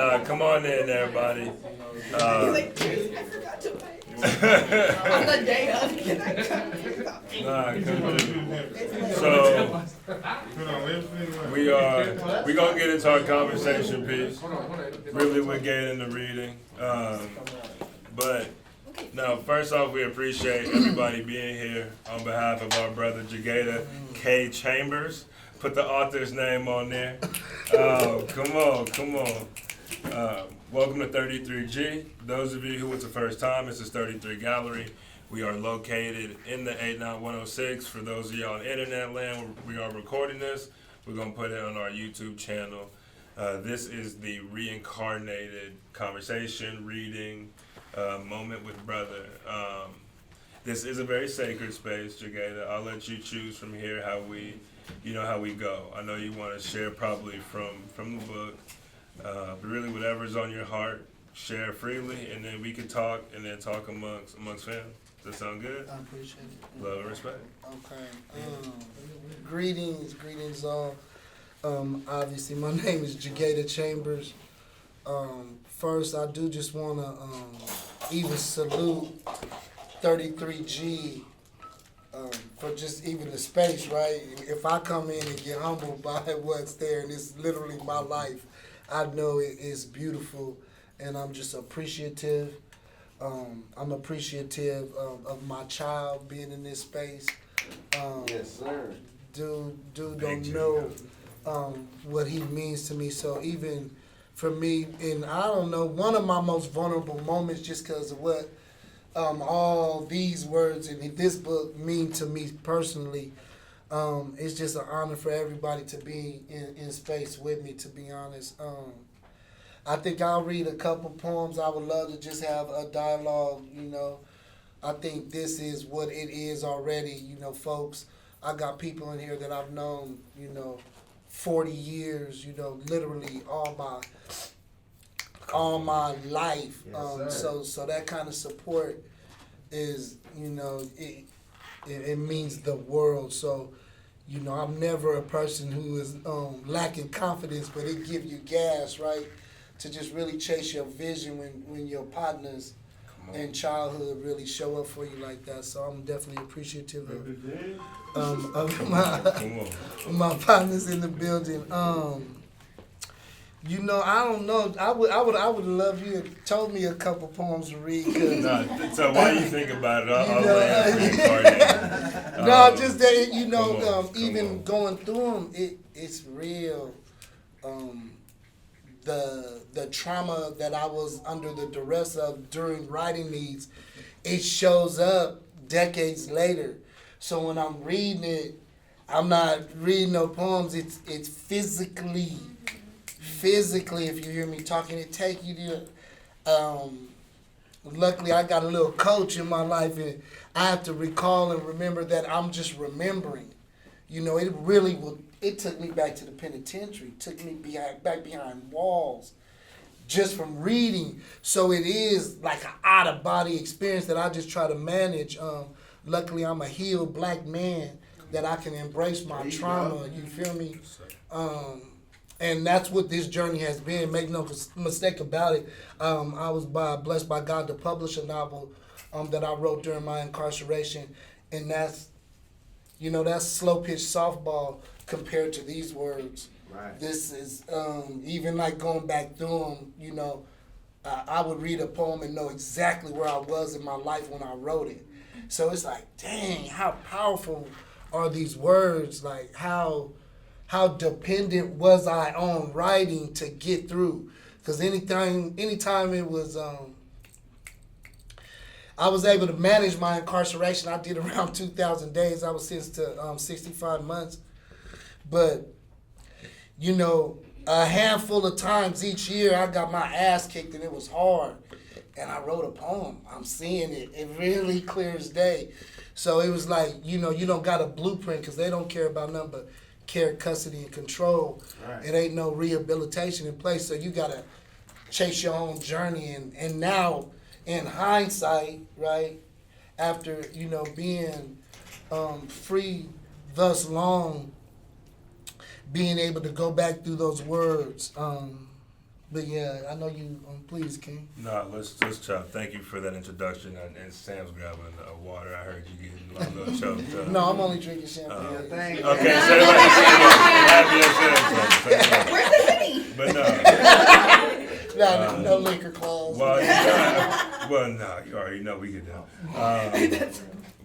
Nah, come on in, everybody. I forgot to pay. On the day of, can I come? Nah, come on. So we gonna get into our conversation piece. Really, we're getting into reading. But no, first off, we appreciate everybody being here on behalf of our brother Jagada K Chambers. Put the author's name on there. Come on. Welcome to 33G. Those of you who it's the first time, this is 33 Gallery. We are located in the 89106. For those of y'all on internet land, we are recording this. We're going to put it on our YouTube channel. This is the REiNCARNaTED conversation, reading, moment with brother. This is a very sacred space, Jagada. I'll let you choose from here how we go. I know you want to share probably from the book, but really whatever's on your heart, share freely, and then we can talk and then talk amongst family. Does that sound good? I appreciate it. Love and respect. Okay. Greetings all. Obviously, my name is Jagada Chambers. First, I do just want to even salute 33G for just even the space, right? If I come in and get humbled by what's there, and it's literally my life, I know it is beautiful, and I'm just appreciative. I'm appreciative of my child being in this space. Yes, sir. Dude don't know what he means to me. So even for me, and I don't know, one of my most vulnerable moments, just because of what all these words in this book mean to me personally, it's just an honor for everybody to be in space with me, to be honest. I think I'll read a couple poems. I would love to just have a dialogue, I think this is what it is already, folks. I got people in here that I've known, 40 years, literally all my life. Yes, so that kind of support is, it means the world. So, I'm never a person who is lacking confidence, but it gives you gas, right? To just really chase your vision when your partners in childhood really show up for you like that. So I'm definitely appreciative of my partners in the building. I don't know. I would love you to told me a couple poems to read. So while you think about it, I'll reincarnate. No, just that even going through them, it's real. The trauma that I was under the duress of during writing these, it shows up decades later. So when I'm reading it, I'm not reading no poems. It's physically, if you hear me talking, it take you to. Luckily, I got a little coach in my life, and I have to recall and remember that I'm just remembering. It really will. It took me back to the penitentiary. Took me back behind walls, just from reading. So it is like an out of body experience that I just try to manage. Luckily, I'm a healed black man that I can embrace my trauma. You feel me? And that's what this journey has been. Make no mistake about it. I was blessed by God to publish a novel that I wrote during my incarceration, and that's slow pitch softball compared to these words. Right. This is even like going back through them. I would read a poem and know exactly where I was in my life when I wrote it. So it's like, dang, how powerful are these words? Like how dependent was I on writing to get through? Because anytime it was, I was able to manage my incarceration. I did around 2,000 days. I was sentenced to 65 months. But, a handful of times each year I got my ass kicked and it was hard. And I wrote a poem. I'm seeing it. It really clear as day. So it was like, you don't got a blueprint because they don't care about nothing but care, custody, and control. Right. It ain't no rehabilitation in place. So you got to chase your own journey. And now, in hindsight, right, after, being free thus long, being able to go back through those words, But yeah, I know you. Please, King. No, let's chop. Thank you for that introduction. And Sam's grabbing water. I heard you getting a little choked up. No, I'm only drinking champagne. Thank you. Okay, say less. Where's the penny? But no. No liquor clause. No, you already know we get down.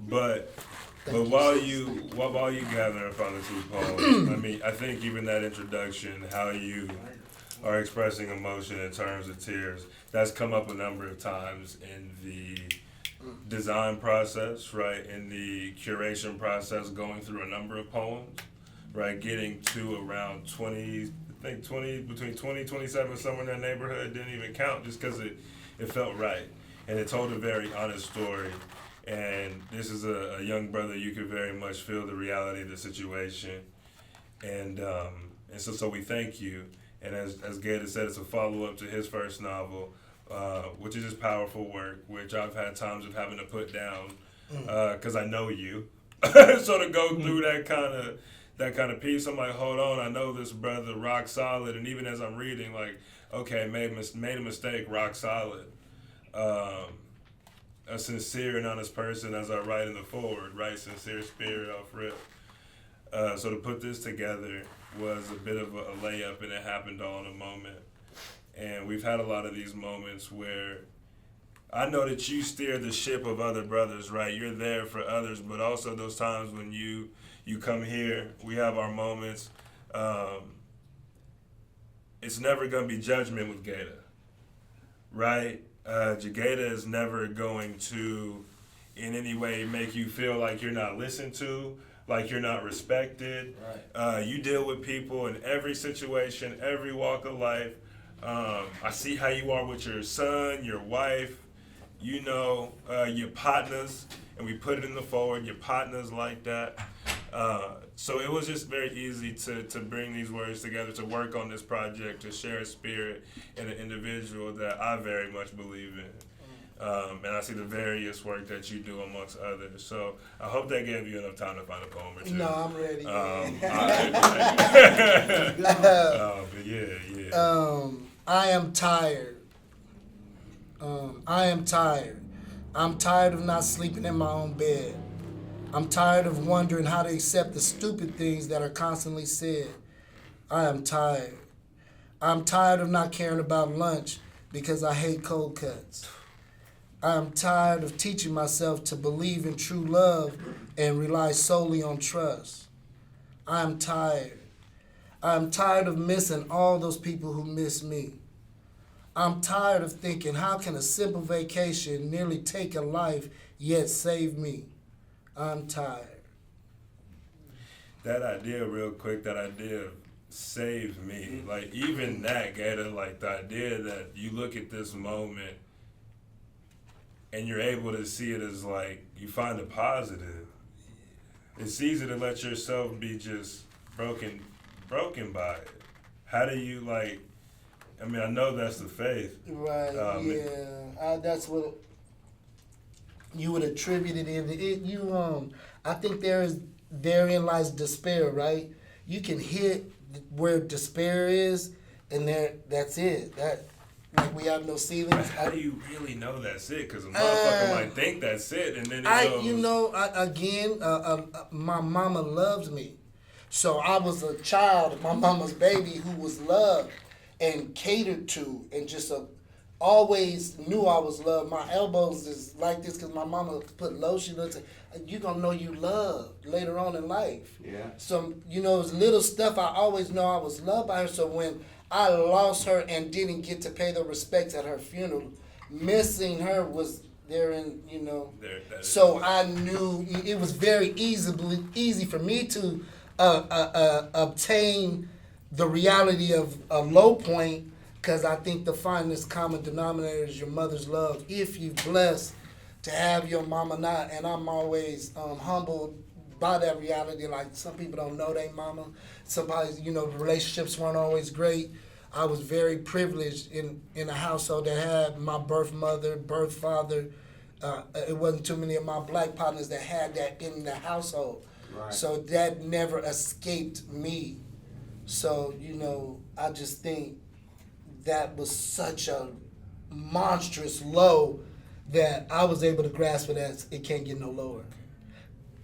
But while you gather up on the two poems, I think even that introduction, how you are expressing emotion in terms of tears, that's come up a number of times in the design process, right? In the curation process, going through a number of poems, right? Getting to around 20, between 20, 27, somewhere in that neighborhood, didn't even count just because it felt right. And it told a very honest story. And this is a young brother, you could very much feel the reality of the situation. And so we thank you. And as Gator said, it's a follow-up to his first novel, which is just powerful work, which I've had times of having to put down because I know you. So to go through that kind of piece, I'm like, hold on, I know this brother, rock solid. And even as I'm reading, like, okay, made a mistake, rock solid. A sincere and honest person, as I write in the forward, right? Sincere spirit off rip. So to put this together was a bit of a layup, and it happened all in a moment. And we've had a lot of these moments where I know that you steer the ship of other brothers, right? You're there for others, but also those times when you come here, we have our moments. It's never going to be judgment with Gator, right? Jagada is never going to in any way make you feel like you're not listened to, like you're not respected. Right. You deal with people in every situation, every walk of life. I see how you are with your son, your wife, your partners, and we put it in the forward, your partners like that. So it was just very easy to bring these words together, to work on this project, to share a spirit in an individual that I very much believe in. And I see the various work that you do amongst others. So I hope that gave you enough time to find a poem or two. No, I'm ready. But yeah. I am tired. I am tired. I'm tired of not sleeping in my own bed. I'm tired of wondering how to accept the stupid things that are constantly said. I am tired. I'm tired of not caring about lunch because I hate cold cuts. I am tired of teaching myself to believe in true love and rely solely on trust. I am tired. I am tired of missing all those people who miss me. I'm tired of thinking, how can a simple vacation nearly take a life yet save me? I'm tired. That idea, real quick, saved me. Like, even that, Gator, like the idea that you look at this moment and you're able to see it as like, you find a positive. It's easy to let yourself be just broken by it. How do you, I know that's the faith. Right, that's what you would attribute it in. I think therein lies despair, right? You can hit where despair is, and that's it. Like we have no ceilings. How do you really know that's it? Because a motherfucker might think that's it, and then it goes. My mama loves me. So I was a child, my mama's baby, who was loved and catered to, and just always knew I was loved. My elbows is like this because my mama put lotion on it. You're going to know you loved later on in life. Yeah. So, it's little stuff. I always know I was loved by her. So when I lost her and didn't get to pay the respects at her funeral, missing her was therein, So I knew it was very easy for me to obtain the reality of a low point, because I think the finest common denominator is your mother's love. If you're blessed to have your mama not, and I'm always humbled by that reality. Like, some people don't know their mama. Somebody, the relationships weren't always great. I was very privileged in a household that had my birth mother, birth father. It wasn't too many of my black partners that had that in the household. Right. So that never escaped me. So, I just think that was such a monstrous low that I was able to grasp it as it can't get no lower.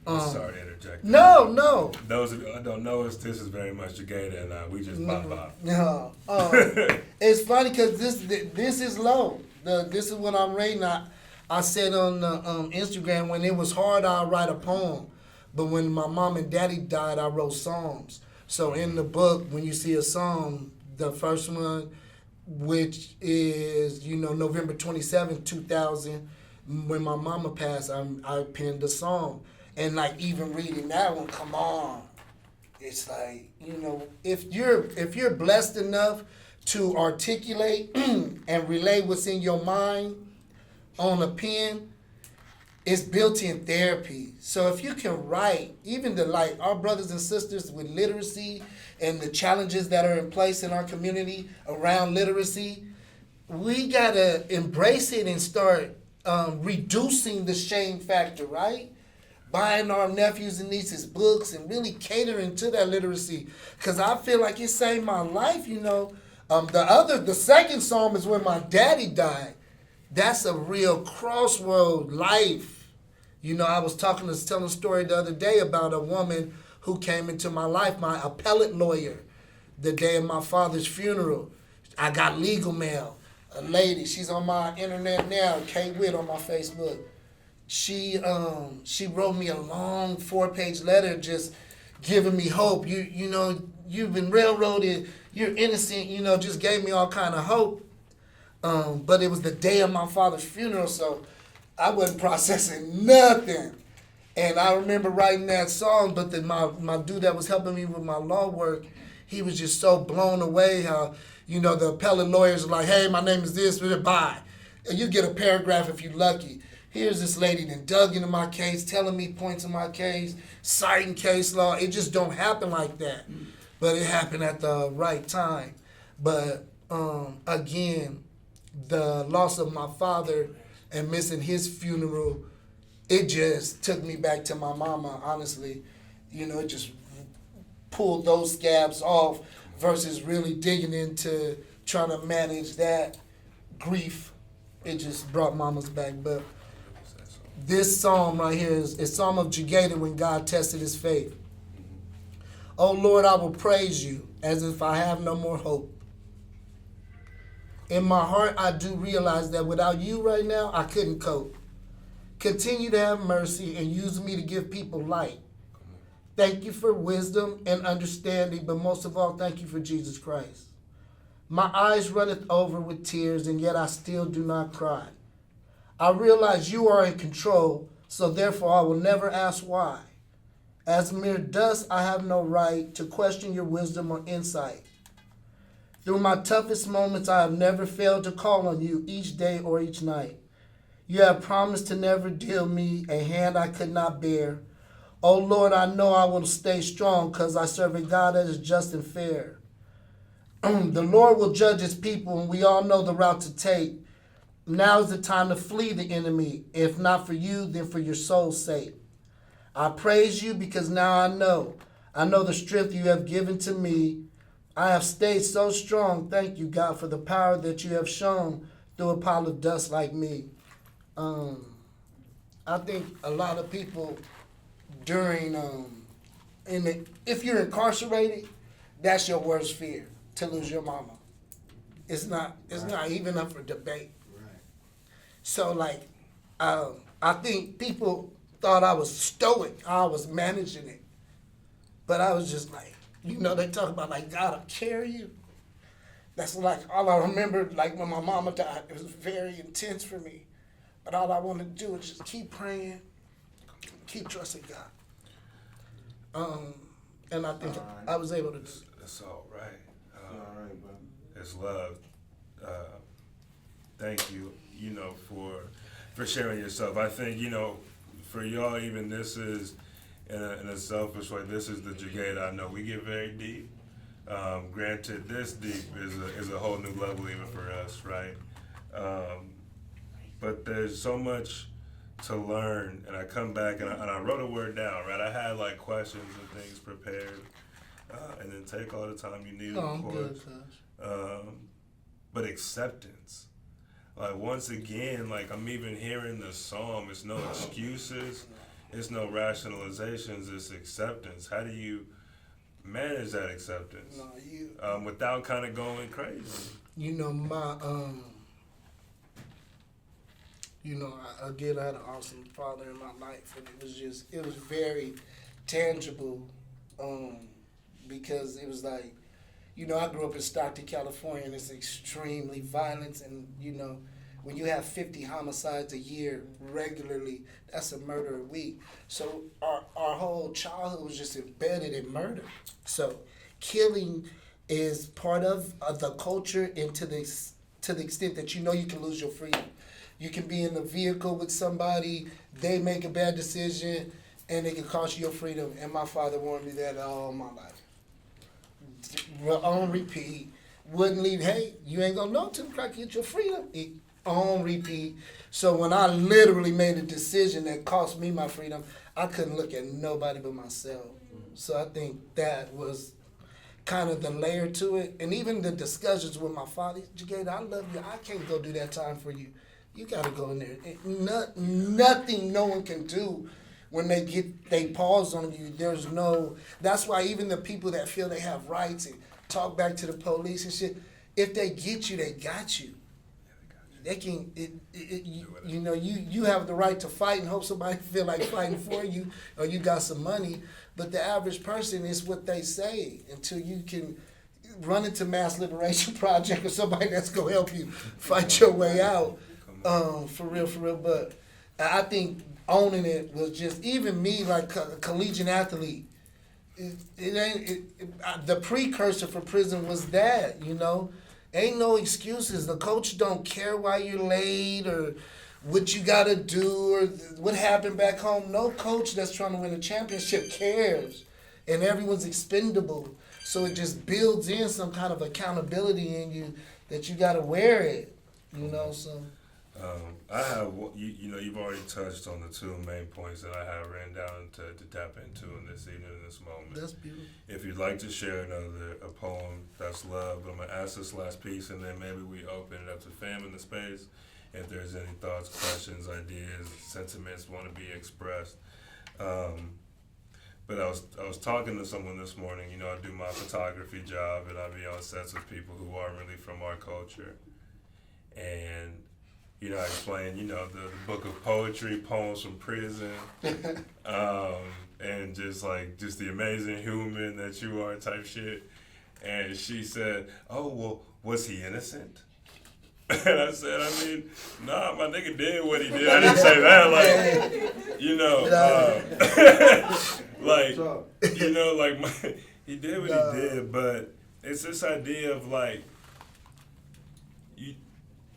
Sorry to interject. No. Those of you who don't know us, this is very much Jagada and I. We just bop. No. It's funny because this is low. This is what I'm rating. I said on Instagram, when it was hard, I'd write a poem. But when my mom and daddy died, I wrote psalms. So in the book, when you see a psalm, the first one, which is, November 27, 2000, when my mama passed, I penned a song. And like even reading that one, come on. It's like, if you're blessed enough to articulate and relay what's in your mind on a pen, it's built-in therapy. So if you can write, even our brothers and sisters with literacy and the challenges that are in place in our community around literacy, we gotta embrace it and start reducing the shame factor, right? Buying our nephews and nieces books and really catering to that literacy. Because I feel like it saved my life, The second psalm is when my daddy died. That's a real crossroad life. I was telling a story the other day about a woman who came into my life, my appellate lawyer, the day of my father's funeral. I got legal mail. A lady, she's on my internet now, Kate Witt on my Facebook. She wrote me a long 4-page letter just giving me hope. You've been railroaded, you're innocent, just gave me all kind of hope. But it was the day of my father's funeral, so I wasn't processing nothing. And I remember writing that song, but then my dude that was helping me with my law work, he was just so blown away how, the appellate lawyers are like, hey, my name is this, bye. And you get a paragraph if you're lucky. Here's this lady that dug into my case, telling me points in my case, citing case law. It just don't happen like that. But it happened at the right time. But again, the loss of my father and missing his funeral, it just took me back to my mama, honestly. It just pulled those scabs off versus really digging into trying to manage that grief. It just brought mama's back. But this psalm right here is Psalm of Jagada when God tested his faith. Oh Lord, I will praise you as if I have no more hope. In my heart, I do realize that without you right now, I couldn't cope. Continue to have mercy and use me to give people light. Thank you for wisdom and understanding, but most of all, thank you for Jesus Christ. My eyes runneth over with tears, and yet I still do not cry. I realize you are in control, so therefore I will never ask why. As mere dust, I have no right to question your wisdom or insight. Through my toughest moments, I have never failed to call on you each day or each night. You have promised to never deal me a hand I could not bear. Oh Lord, I know I will stay strong because I serve a God that is just and fair. The Lord will judge his people, and we all know the route to take. Now is the time to flee the enemy. If not for you, then for your soul's sake. I praise you because now I know the strength you have given to me. I have stayed so strong. Thank you, God, for the power that you have shown through a pile of dust like me. I think a lot of people during, if you're incarcerated, that's your worst fear, to lose your mama. It's not even up for debate. So I think people thought I was stoic, I was managing it. But I was just like, they talk about God will carry you. That's all I remember, when my mama died, it was very intense for me. But all I wanted to do was just keep praying, keep trusting God. And I think I was able to do it. That's all right. All right, bro. It's love. Thank you, for sharing yourself. I think, for y'all, even this is, in a selfish way, this is the Jagada I know. We get very deep. Granted, this deep is a whole new level even for us, right? But there's so much to learn, and I come back and I wrote a word down, right? I had questions and things prepared, and then take all the time you need, of course. Good, but acceptance. Like, once again, like, I'm even hearing the psalm, it's no excuses, it's no rationalizations, it's acceptance. How do you manage that acceptance without kind of going crazy? You know, again, I had an awesome father in my life, and it was very tangible, because it was like, I grew up in Stockton, California, and it's extremely violent, and, when you have 50 homicides a year regularly, that's a murder a week. So our whole childhood was just embedded in murder. So killing is part of the culture, and to the extent that you can lose your freedom. You can be in a vehicle with somebody, they make a bad decision, and it can cost you your freedom. And my father warned me that all my life. On repeat. Wouldn't leave, hey, you ain't gonna know till the crack get your freedom. On repeat. So when I literally made a decision that cost me my freedom, I couldn't look at nobody but myself. So I think that was kind of the layer to it. And even the discussions with my father, Jagada, I love you. I can't go do that time for you. You got to go in there. Nothing no one can do when they pause on you. That's why even the people that feel they have rights and talk back to the police and shit, if they get you, they got you. They can, you have the right to fight and hope somebody feel like fighting for you, or you got some money. But the average person is what they say until you can run into Mass Liberation Project or somebody that's gonna help you fight your way out. For real. But I think owning it was just, even me, like a collegiate athlete, the precursor for prison was that, Ain't no excuses. The coach don't care why you're late or what you got to do or what happened back home. No coach that's trying to win a championship cares. And everyone's expendable. So it just builds in some kind of accountability in you that you got to wear it, so. I have, you've already touched on the two main points that I have written down to tap into in this evening, in this moment. That's beautiful. If you'd like to share a poem, that's love. But I'm going to ask this last piece, and then maybe we open it up to fam in the space. If there's any thoughts, questions, ideas, sentiments want to be expressed. But I was talking to someone this morning. I do my photography job, and I be on sets with people who aren't really from our culture. And I explain, the book of poetry, poems from prison, and just the amazing human that you are type shit. And she said, oh, well, was he innocent? And I said, nah, my nigga did what he did. I didn't say that, he did what he did, but it's this idea of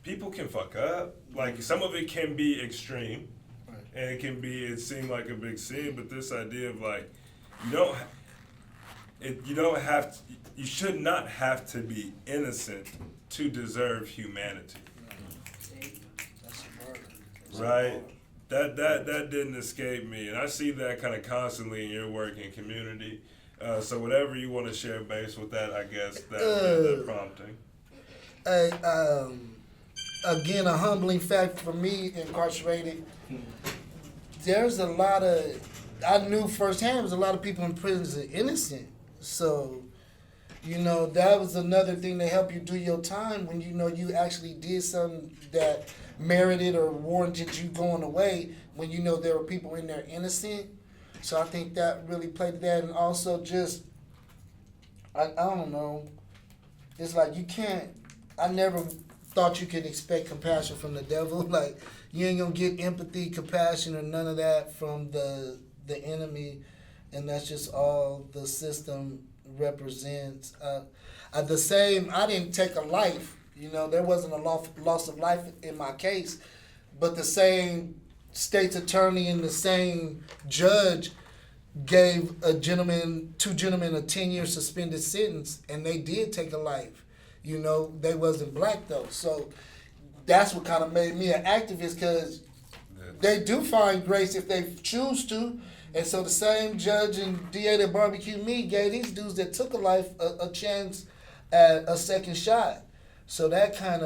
people can fuck up. Some of it can be extreme, and it seemed like a big sin. But this idea of you should not have to be innocent to deserve humanity. Right? That didn't escape me, and I see that kind of constantly in your work and community. So whatever you want to share based with that, I guess that prompting. Again, a humbling fact for me, incarcerated, there's a lot of, I knew firsthand, there's a lot of people in prison that are innocent. So, that was another thing to help you do your time when you actually did something that merited or warranted you going away, when there were people in there innocent. So I think that really played to that. And also just, I don't know, it's like you can't, I never thought you could expect compassion from the devil. You ain't gonna get empathy, compassion, or none of that from the enemy, and that's just all the system represents. I didn't take a life. There wasn't a loss of life in my case, but the same state's attorney and the same judge gave two gentlemen a 10-year suspended sentence, and they did take a life. They wasn't black though. So that's what kind of made me an activist, because they do find grace if they choose to. And so the same judge and DA that barbecued me gave these dudes that took a life a chance at a second shot. So that kind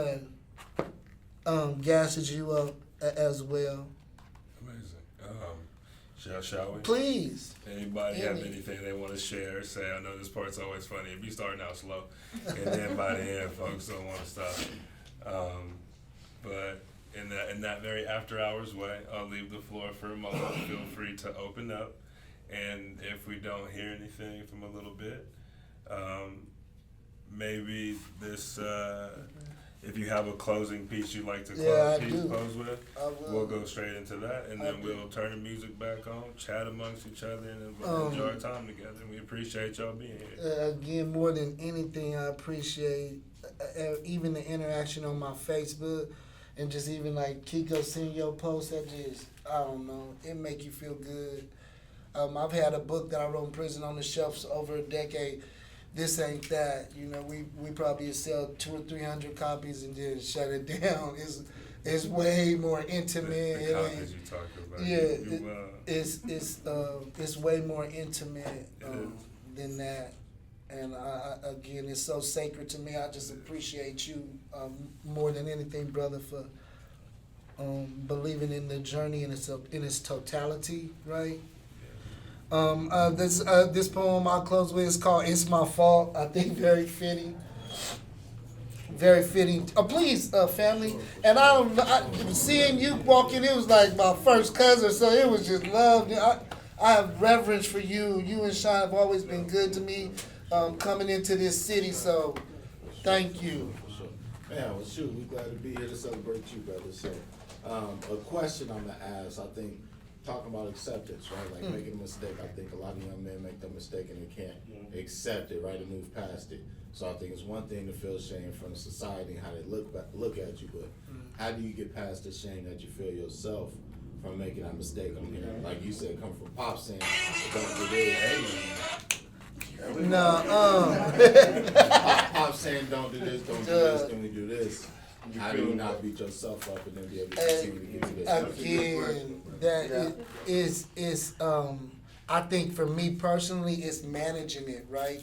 of gasses you up as well. Amazing. Shall we? Please. Anybody have anything they want to share? Say, I know this part's always funny. It be starting out slow, and then by the end, folks don't want to stop. But in that very after hours way, I'll leave the floor for a moment. Feel free to open up, and if we don't hear anything from a little bit, maybe this. If you have a closing piece you'd like to close with, we'll go straight into that, and then we'll turn the music back on, chat amongst each other, and we'll enjoy our time together. We appreciate y'all being here. Again, more than anything, I appreciate even the interaction on my Facebook, and just even like Kiko seeing your post. I don't know, it make you feel good. I've had a book that I wrote in prison on the shelves over a decade. This ain't that, we probably sell 200 or 300 copies and just shut it down. It's way more intimate. The copies you talk about. It's way more intimate than that. And again, it's so sacred to me. I just appreciate you more than anything, brother, for believing in the journey in its totality, right? This poem I'll close with is called "It's My Fault." I think very fitting. Very fitting. Please, family. And seeing you walking, it was like my first cousin, so it was just love. I have reverence for you. You and Sean have always been good to me coming into this city, so thank you. Man, well, shoot, we're glad to be here to celebrate you, brother. So, a question I'm going to ask, I think, talking about acceptance, right? Like making a mistake. I think a lot of young men make that mistake and they can't accept it, right, and move past it. So I think it's one thing to feel shame from society and how they look at you, but how do you get past the shame that you feel yourself from making that mistake? I mean, like you said, come from Pop saying, don't do this. Pop saying, don't do this, then we do this. How do you not beat yourself up and then be able to continue to get to this? Again, that is I think for me personally, it's managing it, right?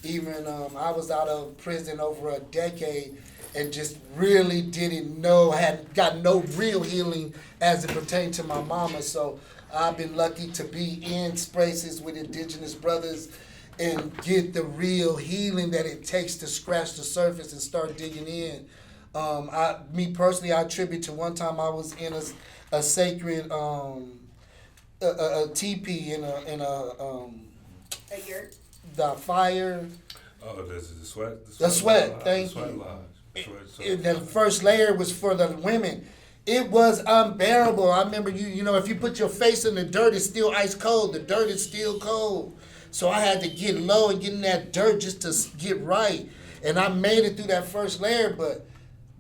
Even I was out of prison over a decade and just really didn't know, I had got no real healing as it pertained to my mama. So I've been lucky to be in spaces with indigenous brothers and get the real healing that it takes to scratch the surface and start digging in. Me personally, I attribute to one time I was in a sacred a teepee in A yurt. the fire. Oh, this is the sweat. The sweat. Lodge, Thank the sweat you. lodge. The first layer was for the women. It was unbearable. I remember if you put your face in the dirt, it's still ice cold. The dirt is still cold. So I had to get low and get in that dirt just to get right. And I made it through that first layer, but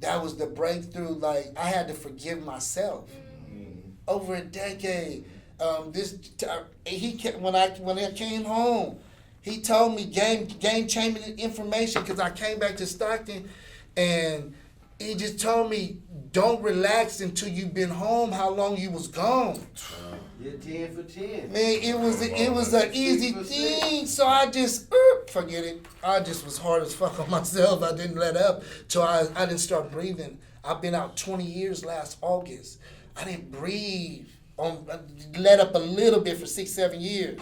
that was the breakthrough. Like, I had to forgive myself. Over a decade. When I came home, he told me game-changing information because I came back to Stockton, and he just told me, don't relax until you've been home how long you was gone. You're 10 for 10. Man, it was an easy thing, so I just, forget it. I just was hard as fuck on myself. I didn't let up till I didn't start breathing. I've been out 20 years last August. I didn't breathe. Let up a little bit for 6-7 years.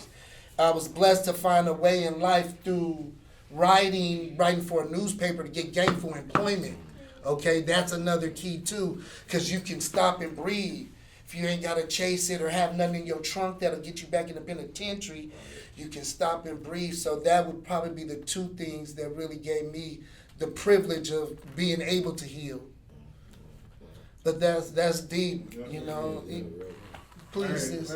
I was blessed to find a way in life through writing for a newspaper to get gainful employment. Okay, that's another key too, because you can stop and breathe. If you ain't got to chase it or have nothing in your trunk that'll get you back in the penitentiary, you can stop and breathe. So that would probably be the two things that really gave me the privilege of being able to heal. But that's deep, Please, sis.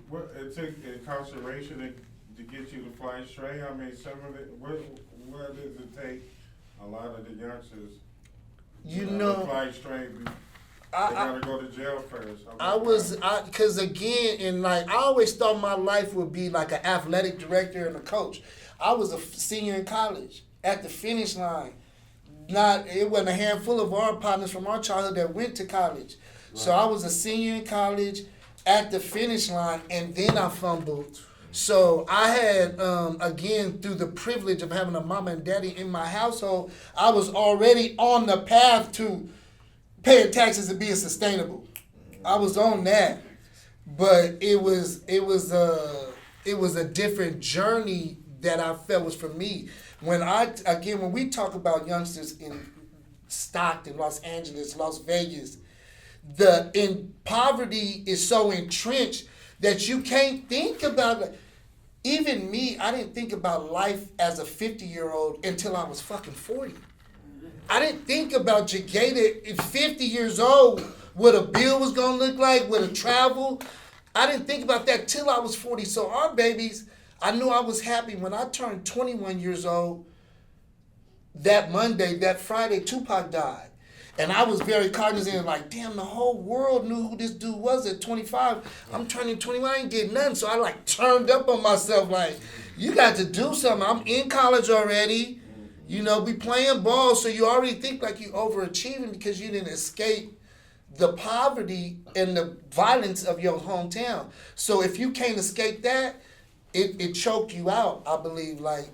What it took incarceration to get you to fly straight? I mean, some of it. What does it take? A lot of the youngsters, to fly straight. They gotta go to jail first. Because again, I always thought my life would be like an athletic director and a coach. I was a senior in college at the finish line. It wasn't a handful of our partners from our childhood that went to college. Right. So I was a senior in college at the finish line, and then I fumbled So I had, again, through the privilege of having a mama and daddy in my household, I was already on the path to paying taxes and being sustainable. I was on that, but it was a different journey that I felt was for me. When we talk about youngsters in Stockton, Los Angeles, Las Vegas, poverty is so entrenched that you can't think about it. Even me, I didn't think about life as a 50-year-old until I was fucking 40. I didn't think about Jagada at 50 years old, what a bill was gonna look like, what a travel. I didn't think about that till I was 40. So our babies, I knew I was happy when I turned 21 years old. That Monday, that Friday, Tupac died. And I was very cognizant, like, damn, the whole world knew who this dude was at 25. I'm turning 21, I ain't getting nothing. So I like turned up on myself, like, you got to do something. I'm in college already. You know, we playing ball, so you already think like you overachieving because you didn't escape the poverty and the violence of your hometown. So if you can't escape that, it choked you out, I believe. Like,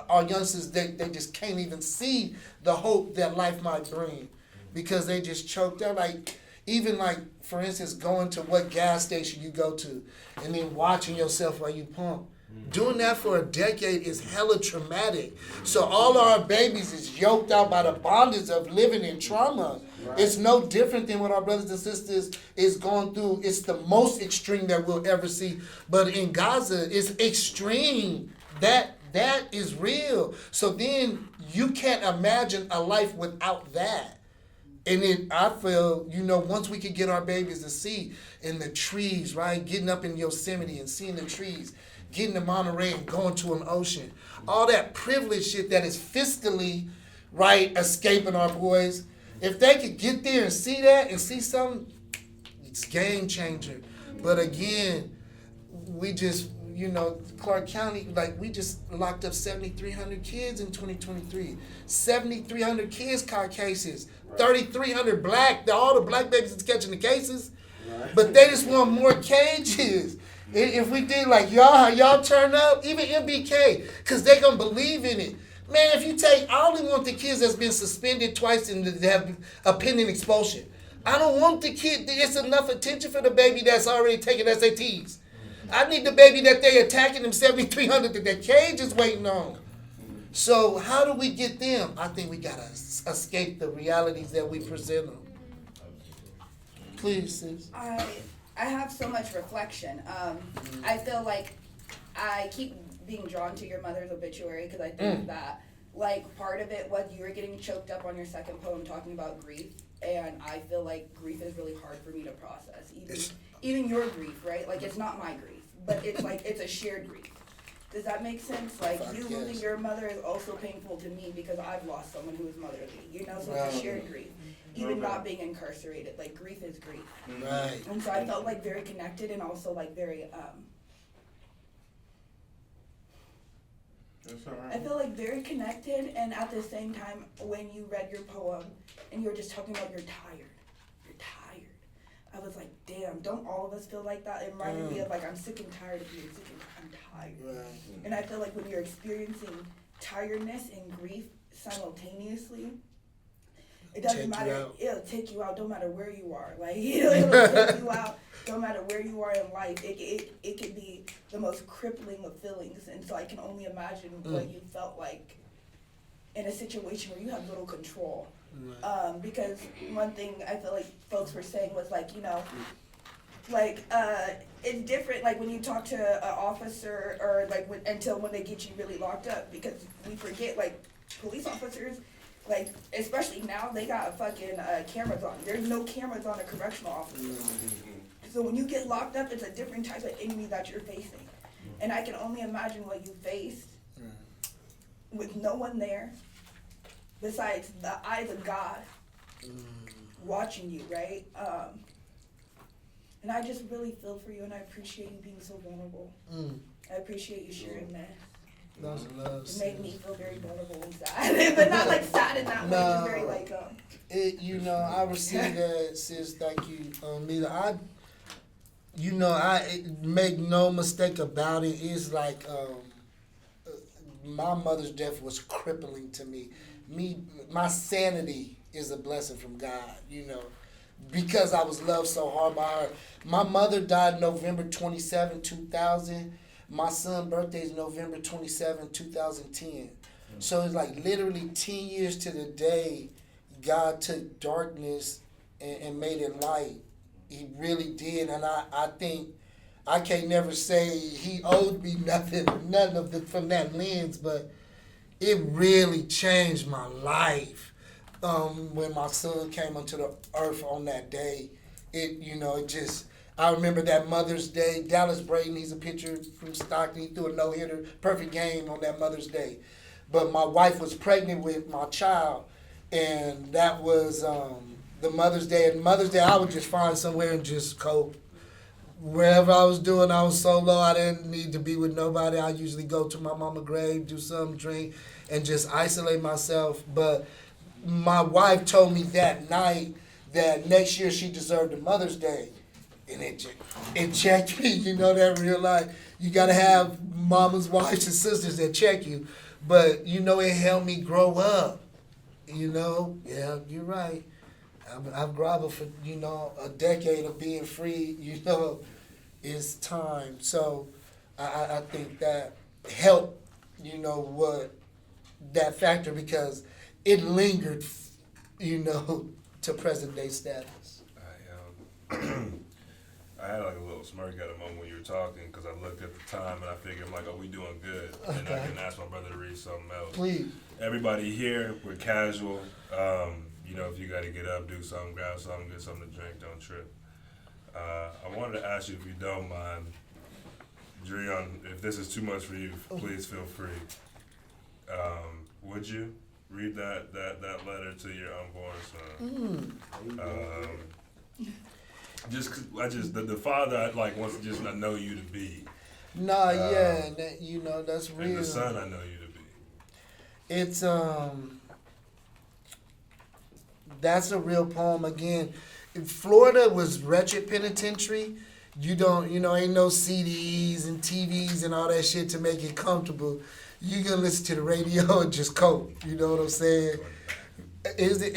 our youngsters, they just can't even see the hope that life might bring because they just choked out. Like, even like, for instance, going to what gas station you go to and then watching yourself while you pump. Doing that for a decade is hella traumatic. So all our babies is yoked out by the bondage of living in trauma. Right. It's no different than what our brothers and sisters is going through. It's the most extreme that we'll ever see. But in Gaza, it's extreme. That is real. So then you can't imagine a life without that. And then I feel, you know, once we could get our babies to see in the trees, right? Getting up in Yosemite and seeing the trees, getting to Monterey and going to an ocean. All that privilege shit that is fiscally, right, escaping our boys. If they could get there and see that and see something, it's game changer. But again, we just, you know, Clark County, like, we just locked up 7,300 kids in 2023. 7,300 kids caught cases. 3,300 black, all the black babies is catching the cases. Right. But they just want more cages. If we did like y'all turn up, even MBK, because they going to believe in it. Man, if you take, I only want the kids that's been suspended twice and that have a pending expulsion. I don't want the kid, it's enough attention for the baby that's already taking SATs. I need the baby that they attacking them 7,300 that their cage is waiting on. So how do we get them? I think we got to escape the realities that we present them. Please, sis. I have so much reflection. I feel like I keep being drawn to your mother's obituary because I think that, like, part of it was you were getting choked up on your second poem talking about grief, and I feel like grief is really hard for me to process. Even your grief, right? Like, it's not my grief, but it's like it's a shared grief. Does that make sense? Like, you losing your mother is also painful to me because I've lost someone who is motherly, you know? So it's a shared grief. Even not being incarcerated, like, grief is grief. Right. And so I felt, like, very connected and also, like, very, That's all right. I feel, like, very connected, and at the same time, when you read your poem and you were just talking about you're tired. I was like, damn, don't all of us feel like that? It reminded me of, like, I'm sick and tired of being sick and I'm tired. Right. And I feel like when you're experiencing tiredness and grief simultaneously, it doesn't matter. It'll take you out, don't matter where you are. Like, it'll take you out, don't matter where you are in life. It can be the most crippling of feelings. And so I can only imagine what you felt like in a situation where you have little control. Right. Because one thing I feel like folks were saying was, like, you know, like, it's different, like, when you talk to an officer or, like, until when they get you really locked up, because we forget, like, police officers, like, especially now, they got fucking cameras on. There's no cameras on a correctional officer. So when you get locked up, it's a different type of enemy that you're facing. And I can only imagine what you faced with no one there besides the eyes of God watching you, right? And I just really feel for you, and I appreciate you being so vulnerable. I appreciate you sharing that. That's love. It made me feel very vulnerable and sad, but not like sad in that way. Just very like you know, I received that, sis. Thank you, Nita. You know, make no mistake about it. It's like my mother's death was crippling to me. My sanity is a blessing from God. You know, because I was loved so hard by her. My mother died November 27, 2000. My son's birthday is November 27, 2010. So it's like literally 10 years to the day God took darkness and made it light. He really did, and I think I can't never say he owed me nothing of it from that lens, but it really changed my life when my son came onto the earth on that day. I remember that Mother's Day. Dallas Braden, he's a pitcher from Stockton. He threw a no-hitter, perfect game on that Mother's Day. But my wife was pregnant with my child, and that was the Mother's Day. And Mother's Day, I would just find somewhere and just cope. Wherever I was doing, I was so low, I didn't need to be with nobody. I usually go to my mama's grave, do something, drink, and just isolate myself. But my wife told me that night that next year she deserved a Mother's Day. And it checked me, you know, that real life. You got to have mamas, wives, and sisters that check you. But, you know, it helped me grow up. You know, yeah, you're right. I've groveled for, you know, a decade of being free, you know, it's time. So I think that helped, you know, that factor because it lingered, you know, to present day status. I had like a little smirk at a moment when you were talking because I looked at the time and I figured, I'm like, oh, we doing good. And I can ask my brother to read something else. Please. Everybody here, we're casual. You know, if you got to get up, do something, grab something, get something to drink, don't trip. I wanted to ask you, if you don't mind, Dreon, if this is too much for you, please feel free. Would you read that letter to your unborn son? The father wants to just not know you to be. That, you know, that's real. And the son I know you to be. It's that's a real poem. Again, Florida was wretched penitentiary. You ain't no CDs and TVs and all that shit to make it comfortable. You can listen to the radio and just cope. You know what I'm saying? Is it?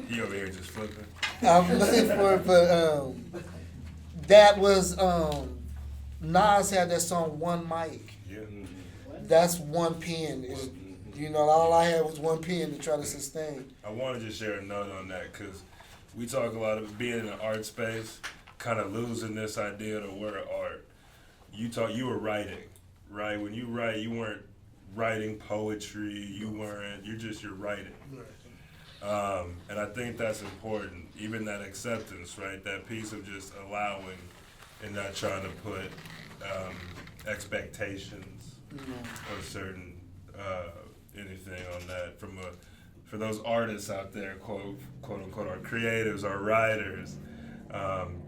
He over here just flipping. I'm looking for it, but that was Nas had that song One Mic. Yeah. That's one pen. You know, all I had was one pen to try to sustain. I want to just share a note on that because we talk a lot of being in an art space, kind of losing this idea of the word art. You were writing, right? When you write, you weren't writing poetry. You're writing. And I think that's important, even that acceptance, right? That piece of just allowing and not trying to put expectations or certain anything on that for those artists out there, quote unquote, our creatives, our writers.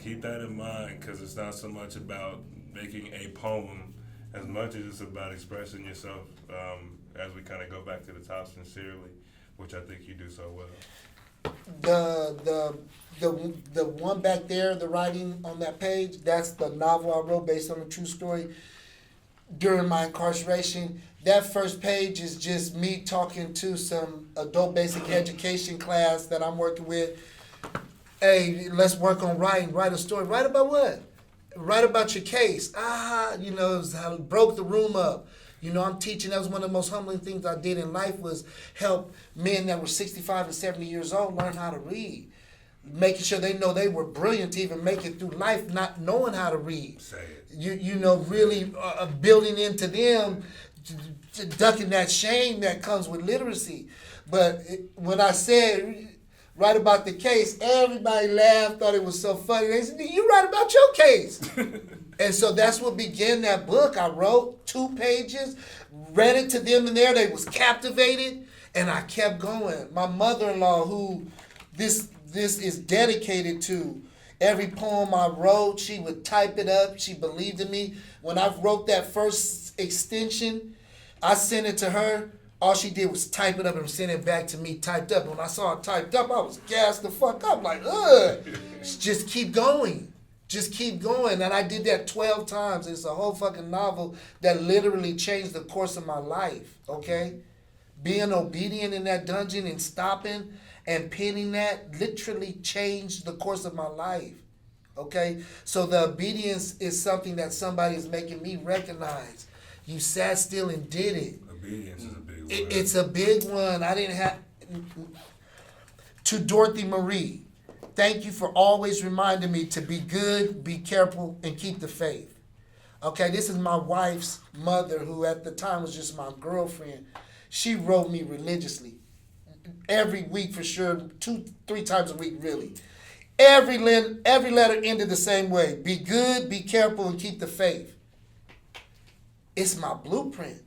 Keep that in mind because it's not so much about making a poem as much as it's about expressing yourself as we kind of go back to the top sincerely, which I think you do so well. The one back there, the writing on that page, that's the novel I wrote based on a true story during my incarceration. That first page is just me talking to some adult basic education class that I'm working with. Hey, let's work on writing. Write a story. Write about what? Write about your case. You know, it was how it broke the room up. You know, I'm teaching. That was one of the most humbling things I did in life was help men that were 65 and 70 years old learn how to read. Making sure they know they were brilliant to even make it through life not knowing how to read. Say it. You know, really building into them, ducking that shame that comes with literacy. But when I said write about the case, everybody laughed, thought it was so funny. They said, you write about your case. And so that's what began that book. I wrote 2 pages, read it to them in there. They was captivated, and I kept going. My mother-in-law, who this is dedicated to, every poem I wrote, she would type it up. She believed in me. When I wrote that first extension, I sent it to her. All she did was type it up and send it back to me typed up. When I saw it typed up, I was gassed the fuck up. Like, ugh. Just keep going. Just keep going. And I did that 12 times. It's a whole fucking novel that literally changed the course of my life, okay? Being obedient in that dungeon and stopping and pinning that literally changed the course of my life, okay? So the obedience is something that somebody is making me recognize. You sat still and did it. Obedience is a big word. It's a big one. I didn't have... To Dorothy Marie, thank you for always reminding me to be good, be careful, and keep the faith. Okay, this is my wife's mother, who at the time was just my girlfriend. She wrote me religiously. Every week for sure, 2-3 times a week really. Every letter ended the same way. Be good, be careful, and keep the faith. It's my blueprint,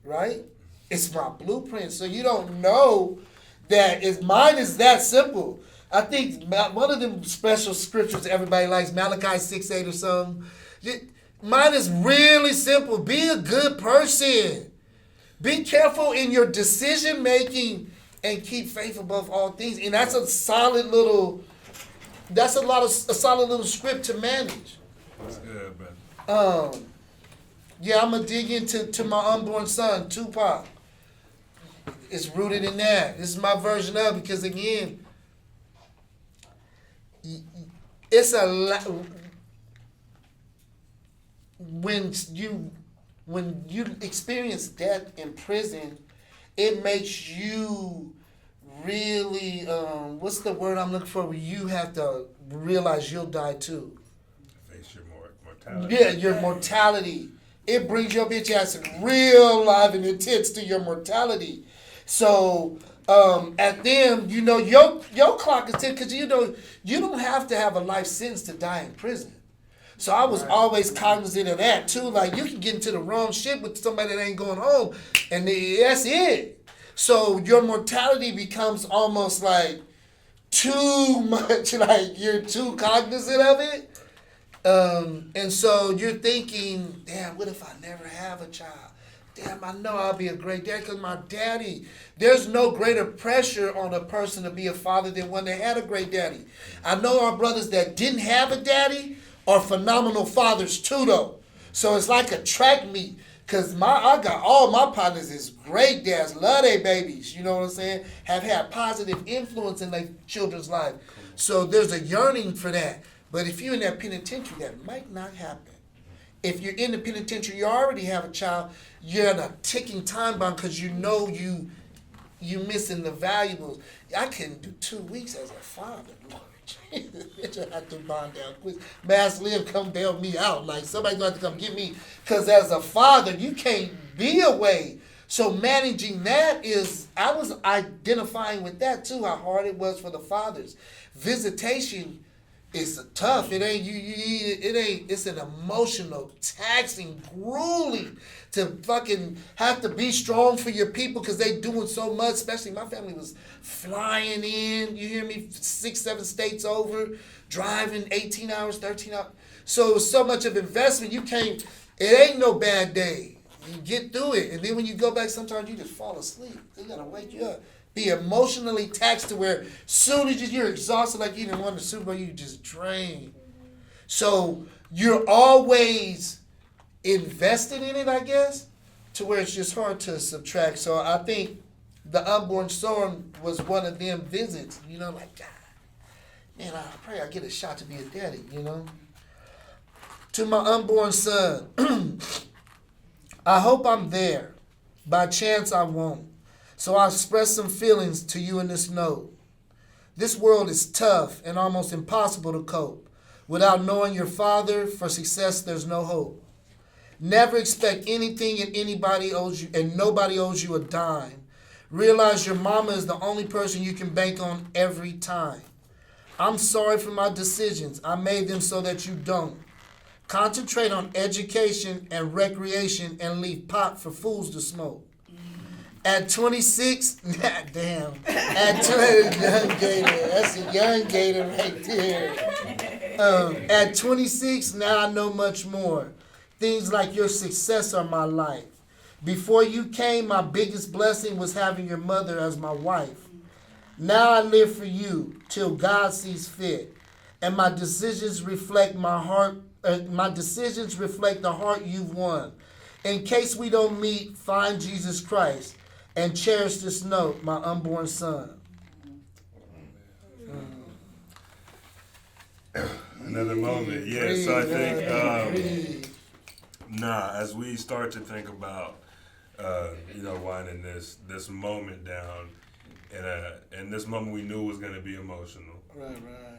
right? It's my blueprint. So you don't know that mine is that simple. I think one of them special scriptures everybody likes, Malachi 6:8 or something. Mine is really simple. Be a good person. Be careful in your decision making and keep faith above all things. And that's a solid little script to manage. That's good, brother. Yeah, I'm gonna dig into my unborn son, Tupac. It's rooted in that. This is my version of it because again, it's a lot. When you experience death in prison, it makes you really, what's the word I'm looking for? Where you have to realize you'll die too. Face your mortality. Yeah, your mortality. It brings your bitch ass real live and intense to your mortality. So at them, you know, your clock is ticking because you know you don't have to have a life sentence to die in prison. So I was always cognizant of that too. Like you can get into the wrong shit with somebody that ain't going home, and that's it. So your mortality becomes almost like too much. Like you're too cognizant of it. And so you're thinking, damn, what if I never have a child? Damn, I know I'll be a great dad because my daddy. There's no greater pressure on a person to be a father than one that had a great daddy. I know our brothers that didn't have a daddy are phenomenal fathers too, though. So it's like a track meet because I got all my partners is great dads, love their babies. You know what I'm saying? Have had positive influence in their children's life. So there's a yearning for that. But if you're in that penitentiary, that might not happen. If you're in the penitentiary, you already have a child, you're in a ticking time bomb because you know you missing the valuables. I couldn't do 2 weeks as a father, Lord. Bitch, I have to bond down quick. Mass Live come bail me out. Like somebody's going to come get me. Because as a father, you can't be away. So managing that I was identifying with that too, how hard it was for the fathers. Visitation is tough. It ain't it's an emotional, taxing, grueling to fucking have to be strong for your people because they doing so much, especially my family was flying in, you hear me, 6-7 states over, driving 18 hours, 13 hours. So it was so much of investment, it ain't no bad day. You get through it. And then when you go back, sometimes you just fall asleep. They gotta wake you up. Be emotionally taxed to where soon as you're exhausted like you didn't win the Super Bowl, you just drain. So you're always invested in it, I guess, to where it's just hard to subtract. So I think the unborn son was one of them visits, you know, like, God, man, I pray I get a shot to be a daddy, you know. To my unborn son, I hope I'm there. By chance, I won't. So I'll express some feelings to you in this note. This world is tough and almost impossible to cope. Without knowing your father, for success, there's no hope. Never expect anything and anybody owes you, and nobody owes you a dime. Realize your mama is the only person you can bank on every time. I'm sorry for my decisions. I made them so that you don't. Concentrate on education and recreation and leave pot for fools to smoke. At 26, damn. At 20, young gator. That's a young gator right there. At 26, now I know much more. Things like your success are my life. Before you came, my biggest blessing was having your mother as my wife. Now I live for you till God sees fit. and my decisions reflect my heart. My decisions reflect the heart you've won. In case we don't meet, find Jesus Christ and cherish this note, my unborn son. Another moment, yeah. So I think, as we start to think about, winding this moment down, and this moment we knew was gonna be emotional. Right.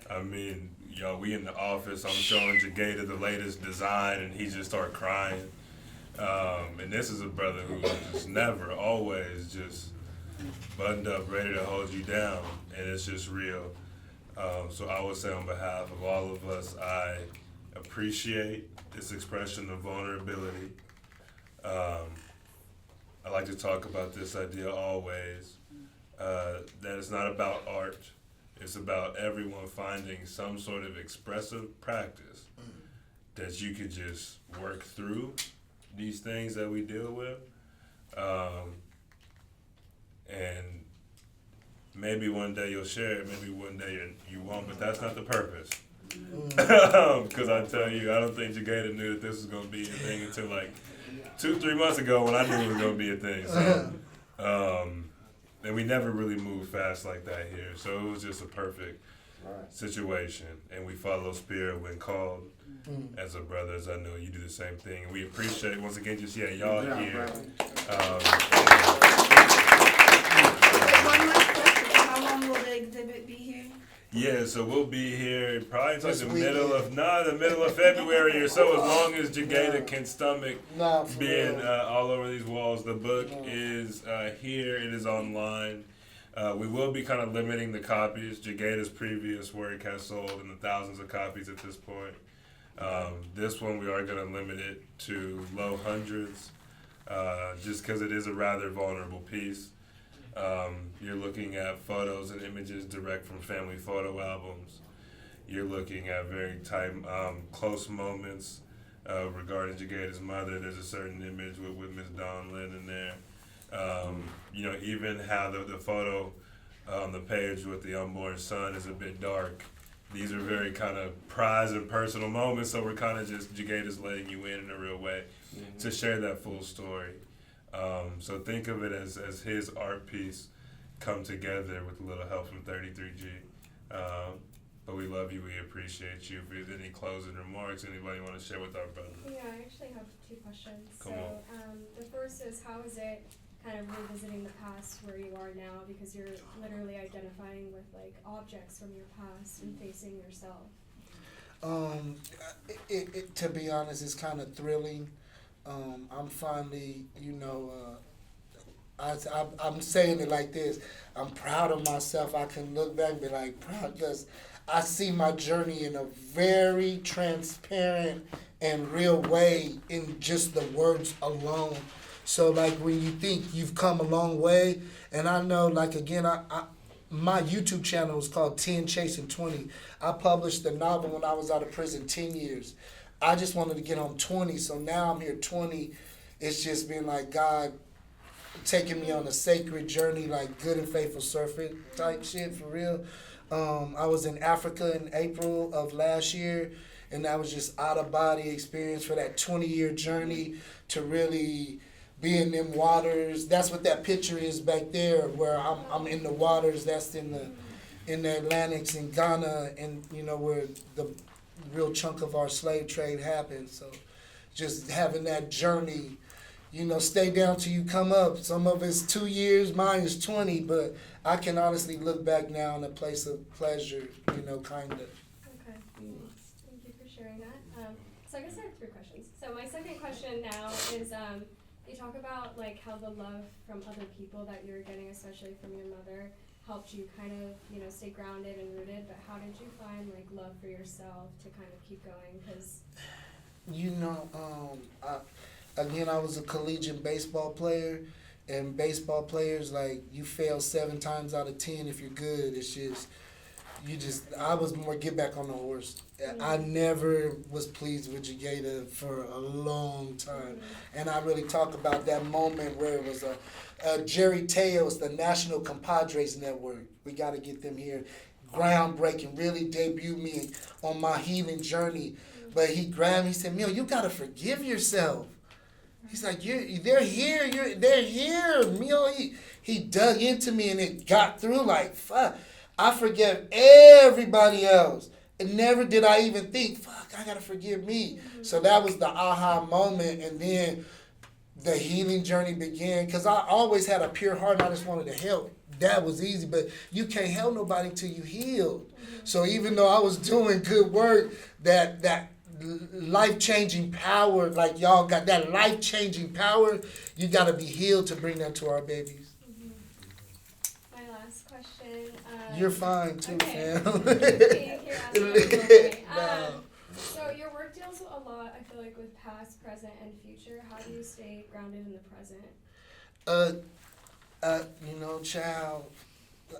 I mean, we in the office. I'm showing Jagada the latest design, and he just start crying. And this is a brother who just never, always just buttoned up, ready to hold you down, and it's just real. So I would say on behalf of all of us, I appreciate this expression of vulnerability. I like to talk about this idea always, that it's not about art. It's about everyone finding some sort of expressive practice that you could just work through these things that we deal with. And maybe one day you'll share it, maybe one day you won't, but that's not the purpose. Because I tell you, I don't think Jagada knew that this was going to be a thing until like 2-3 months ago when I knew it was going to be a thing. So, and we never really moved fast like that here. So it was just a perfect situation. And we follow spirit when called. As a brothers, I know you do the same thing. And we appreciate, once again, just, y'all here. One last question. How long will the exhibit be here? Yeah, so we'll be here probably until the middle of February or so, as long as Jagada can stomach being all over these walls. The book is here. It is online. We will be kind of limiting the copies. Jagada's previous work has sold in the thousands of copies at this point. This one we are going to limit it to low hundreds, just because it is a rather vulnerable piece. You're looking at photos and images direct from family photo albums. You're looking at very tight, close moments regarding Jagada's mother. There's a certain image with Miss Dawn Lynn in there. Even how the photo on the page with the unborn son is a bit dark. These are very kind of prized and personal moments, so we're kind of just, Jagada's letting you in a real way to share that full story. So think of it as his art piece come together with a little help from 33G. But we love you, we appreciate you. If there's any closing remarks, anybody want to share with our brother? Yeah, I actually have 2 questions. Come on. The first is, how is it kind of revisiting the past where you are now, because you're literally identifying with like objects from your past and facing yourself? To be honest, it's kind of thrilling. I'm finally, I'm saying it like this. I'm proud of myself. I can look back and be like proud because I see my journey in a very transparent and real way in just the words alone. So like when you think you've come a long way, and I know like again, my YouTube channel is called 10 Chasing 20. I published the novel when I was out of prison 10 years. I just wanted to get on 20, so now I'm here 20. It's just been like God taking me on a sacred journey, like good and faithful servant type shit for real. I was in Africa in April of last year, and that was just out of body experience for that 20-year journey to really be in them waters. That's what that picture is back there, where I'm in the waters. That's in the Atlantics in Ghana, and where the real chunk of our slave trade happened. So just having that journey, stay down till you come up. Some of it's 2 years, mine is 20, but I can honestly look back now in a place of pleasure, kind of. Okay, thank you for sharing that. So I guess I have 3 questions. So my second question now is, you talk about like how the love from other people that you're getting, especially from your mother, helped you kind of, stay grounded and rooted, but how did you find like love for yourself to kind of keep going? Because I was a collegiate baseball player, and baseball players, like, you fail 7 times out of 10 if you're good. It's just, I was more get back on the horse. I never was pleased with Jagada for a long time. And I really talk about that moment where it was Jerry Teos, the National Compadres Network. We got to get them here. groundbreaking, really debuted me on my healing journey. But he grabbed me, he said, Mil, you gotta forgive yourself. He's like, they're here, they're here, Mil. He dug into me and it got through like, fuck. I forgive everybody else. And never did I even think, fuck, I gotta forgive me. So that was the aha moment, and then the healing journey began. Because I always had a pure heart and I just wanted to help. That was easy, but you can't help nobody till you healed. So even though I was doing good work, that life-changing power, like y'all got that life-changing power, you got to be healed to bring that to our babies. My last question. You're fine too, okay. fam. You're asking me to go away. No. So your work deals a lot, I feel like, with past, present, and future. How do you stay grounded in the present? Child,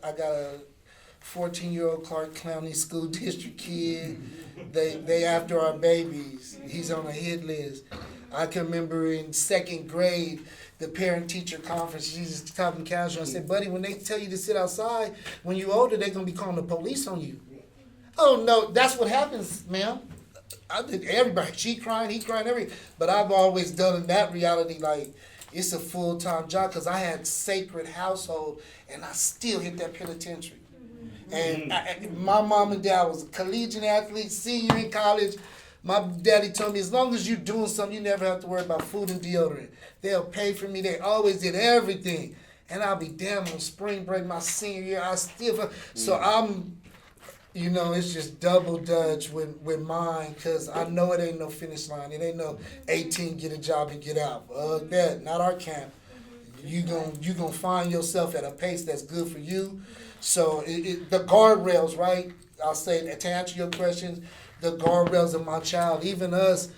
I got a 14-year-old Clark County School District kid. They after our babies. He's on a hit list. I can remember in second grade, the parent-teacher conference, she just talking casual. I said, buddy, when they tell you to sit outside, when you're older, they're going to be calling the police on you. Oh, no, that's what happens, ma'am. I did everybody. She crying, he crying, everything. But I've always done in that reality, like, it's a full-time job because I had sacred household and I still hit that penitentiary. And my mom and dad was a collegiate athlete, senior in college. My daddy told me, as long as you're doing something, you never have to worry about food and deodorant. They'll pay for me. They always did everything. And I'll be damn on spring break my senior year. I still, so I'm, it's just double dutch with mine because I know it ain't no finish line. It ain't no 18, get a job and get out. That, not our camp. You gonna find yourself at a pace that's good for you. So the guardrails, right? I'll say, to answer your questions, the guardrails of my child, even us,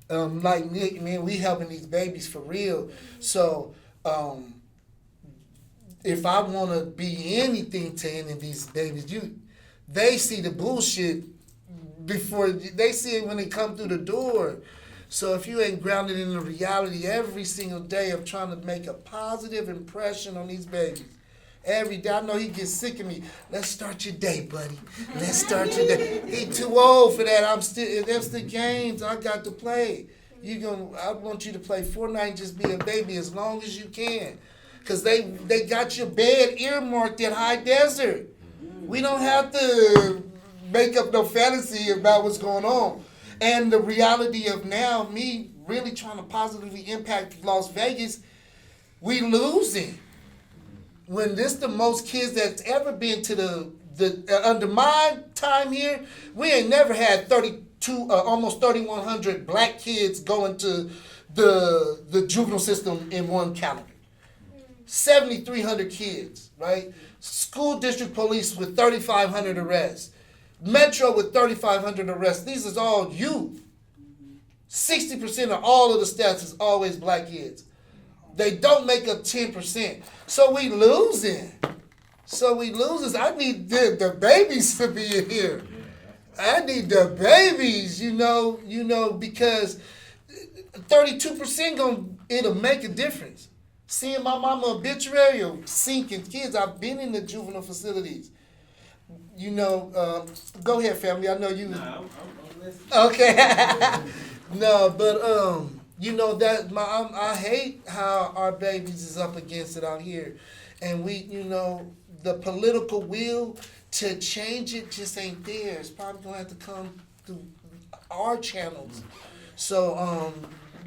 like Nick, man, we helping these babies for real. So if I want to be anything to any of these babies, they see the bullshit before they see it when they come through the door. So if you ain't grounded in the reality every single day of trying to make a positive impression on these babies, every day, I know he gets sick of me. Let's start your day, buddy. Let's start your day. He too old for that. That's the games I got to play. I want you to play Fortnite and just be a baby as long as you can. Because they got your bed earmarked in high desert. We don't have to make up no fantasy about what's going on. And the reality of now, me really trying to positively impact Las Vegas, we losing. When this the most kids that's ever been to the under my time here, we ain't never had 32, almost 3,100 black kids going to the juvenile system in one calendar. 7,300 kids, right? School district police with 3,500 arrests. Metro with 3,500 arrests. These is all youth. 60% of all of the stats is always black kids. They don't make up 10%. So we losing. I need the babies to be in here. I need the babies, because 32% it'll make a difference. Seeing my mama obituary or sinking kids, I've been in the juvenile facilities. Go ahead, family. I know you. No, I'm listening. Okay. No, but I hate how our babies is up against it out here, and we, the political will to change it just ain't there. It's probably gonna have to come through our channels. So,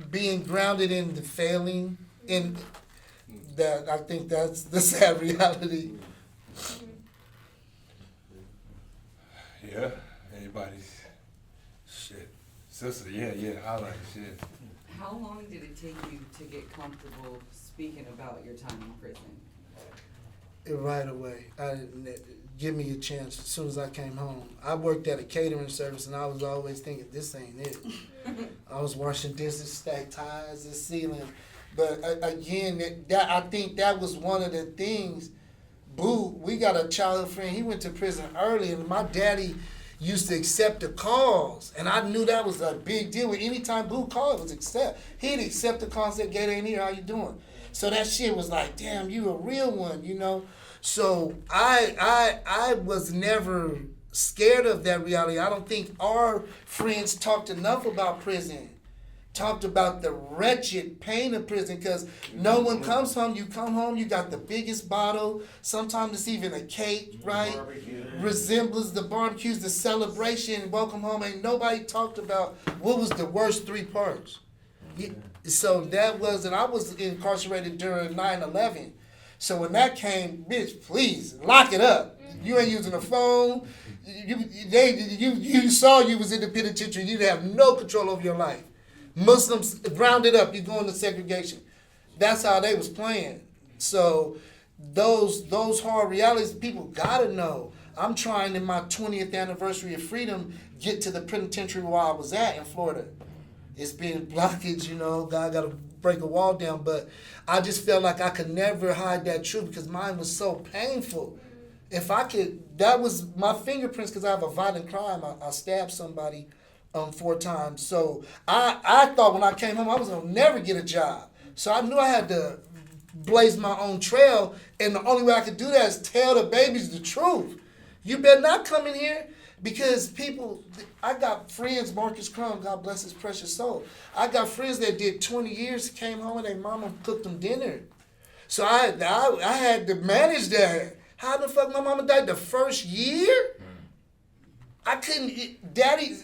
being grounded in the failing, in that, I think that's the sad reality. Yeah, anybody's shit. Sister, yeah, I like shit. How long did it take you to get comfortable speaking about your time in prison? Right away. Give me a chance as soon as I came home. I worked at a catering service and I was always thinking, this ain't it. I was washing dishes, stacked ties, the ceiling. But again, I think that was one of the things. Boo, we got a childhood friend. He went to prison early, and my daddy used to accept the calls, and I knew that was a big deal. Anytime Boo called, it was accept. He'd accept the call and say, "Get in here, how you doing?" So that shit was like, damn, you a real one, So I was never scared of that reality. I don't think our friends talked enough about prison. Talked about the wretched pain of prison, because no one comes home. You come home, you got the biggest bottle. Sometimes it's even a cake, right? Resembles the barbecues, the celebration, welcome home. Ain't nobody talked about what was the worst 3 parts. So that was, and I was incarcerated during 9/11. So when that came, bitch, please lock it up. You ain't using a phone. You saw you was in the penitentiary. You'd have no control over your life. Muslims rounded up, you go into segregation. That's how they was playing. So those hard realities, people gotta know. I'm trying in my 20th anniversary of freedom get to the penitentiary where I was at in Florida. It's been blockage, God gotta break a wall down, but I just felt like I could never hide that truth because mine was so painful. If I could, that was my fingerprints, because I have a violent crime. I stabbed somebody 4 times. So I thought when I came home I was gonna never get a job. So I knew I had to blaze my own trail, and the only way I could do that is tell the babies the truth. You better not come in here, because people, I got friends, Marcus Crum, God bless his precious soul. I got friends that did 20 years, came home and their mama cooked them dinner. So I had to manage that. How the fuck my mama died the first year? I couldn't,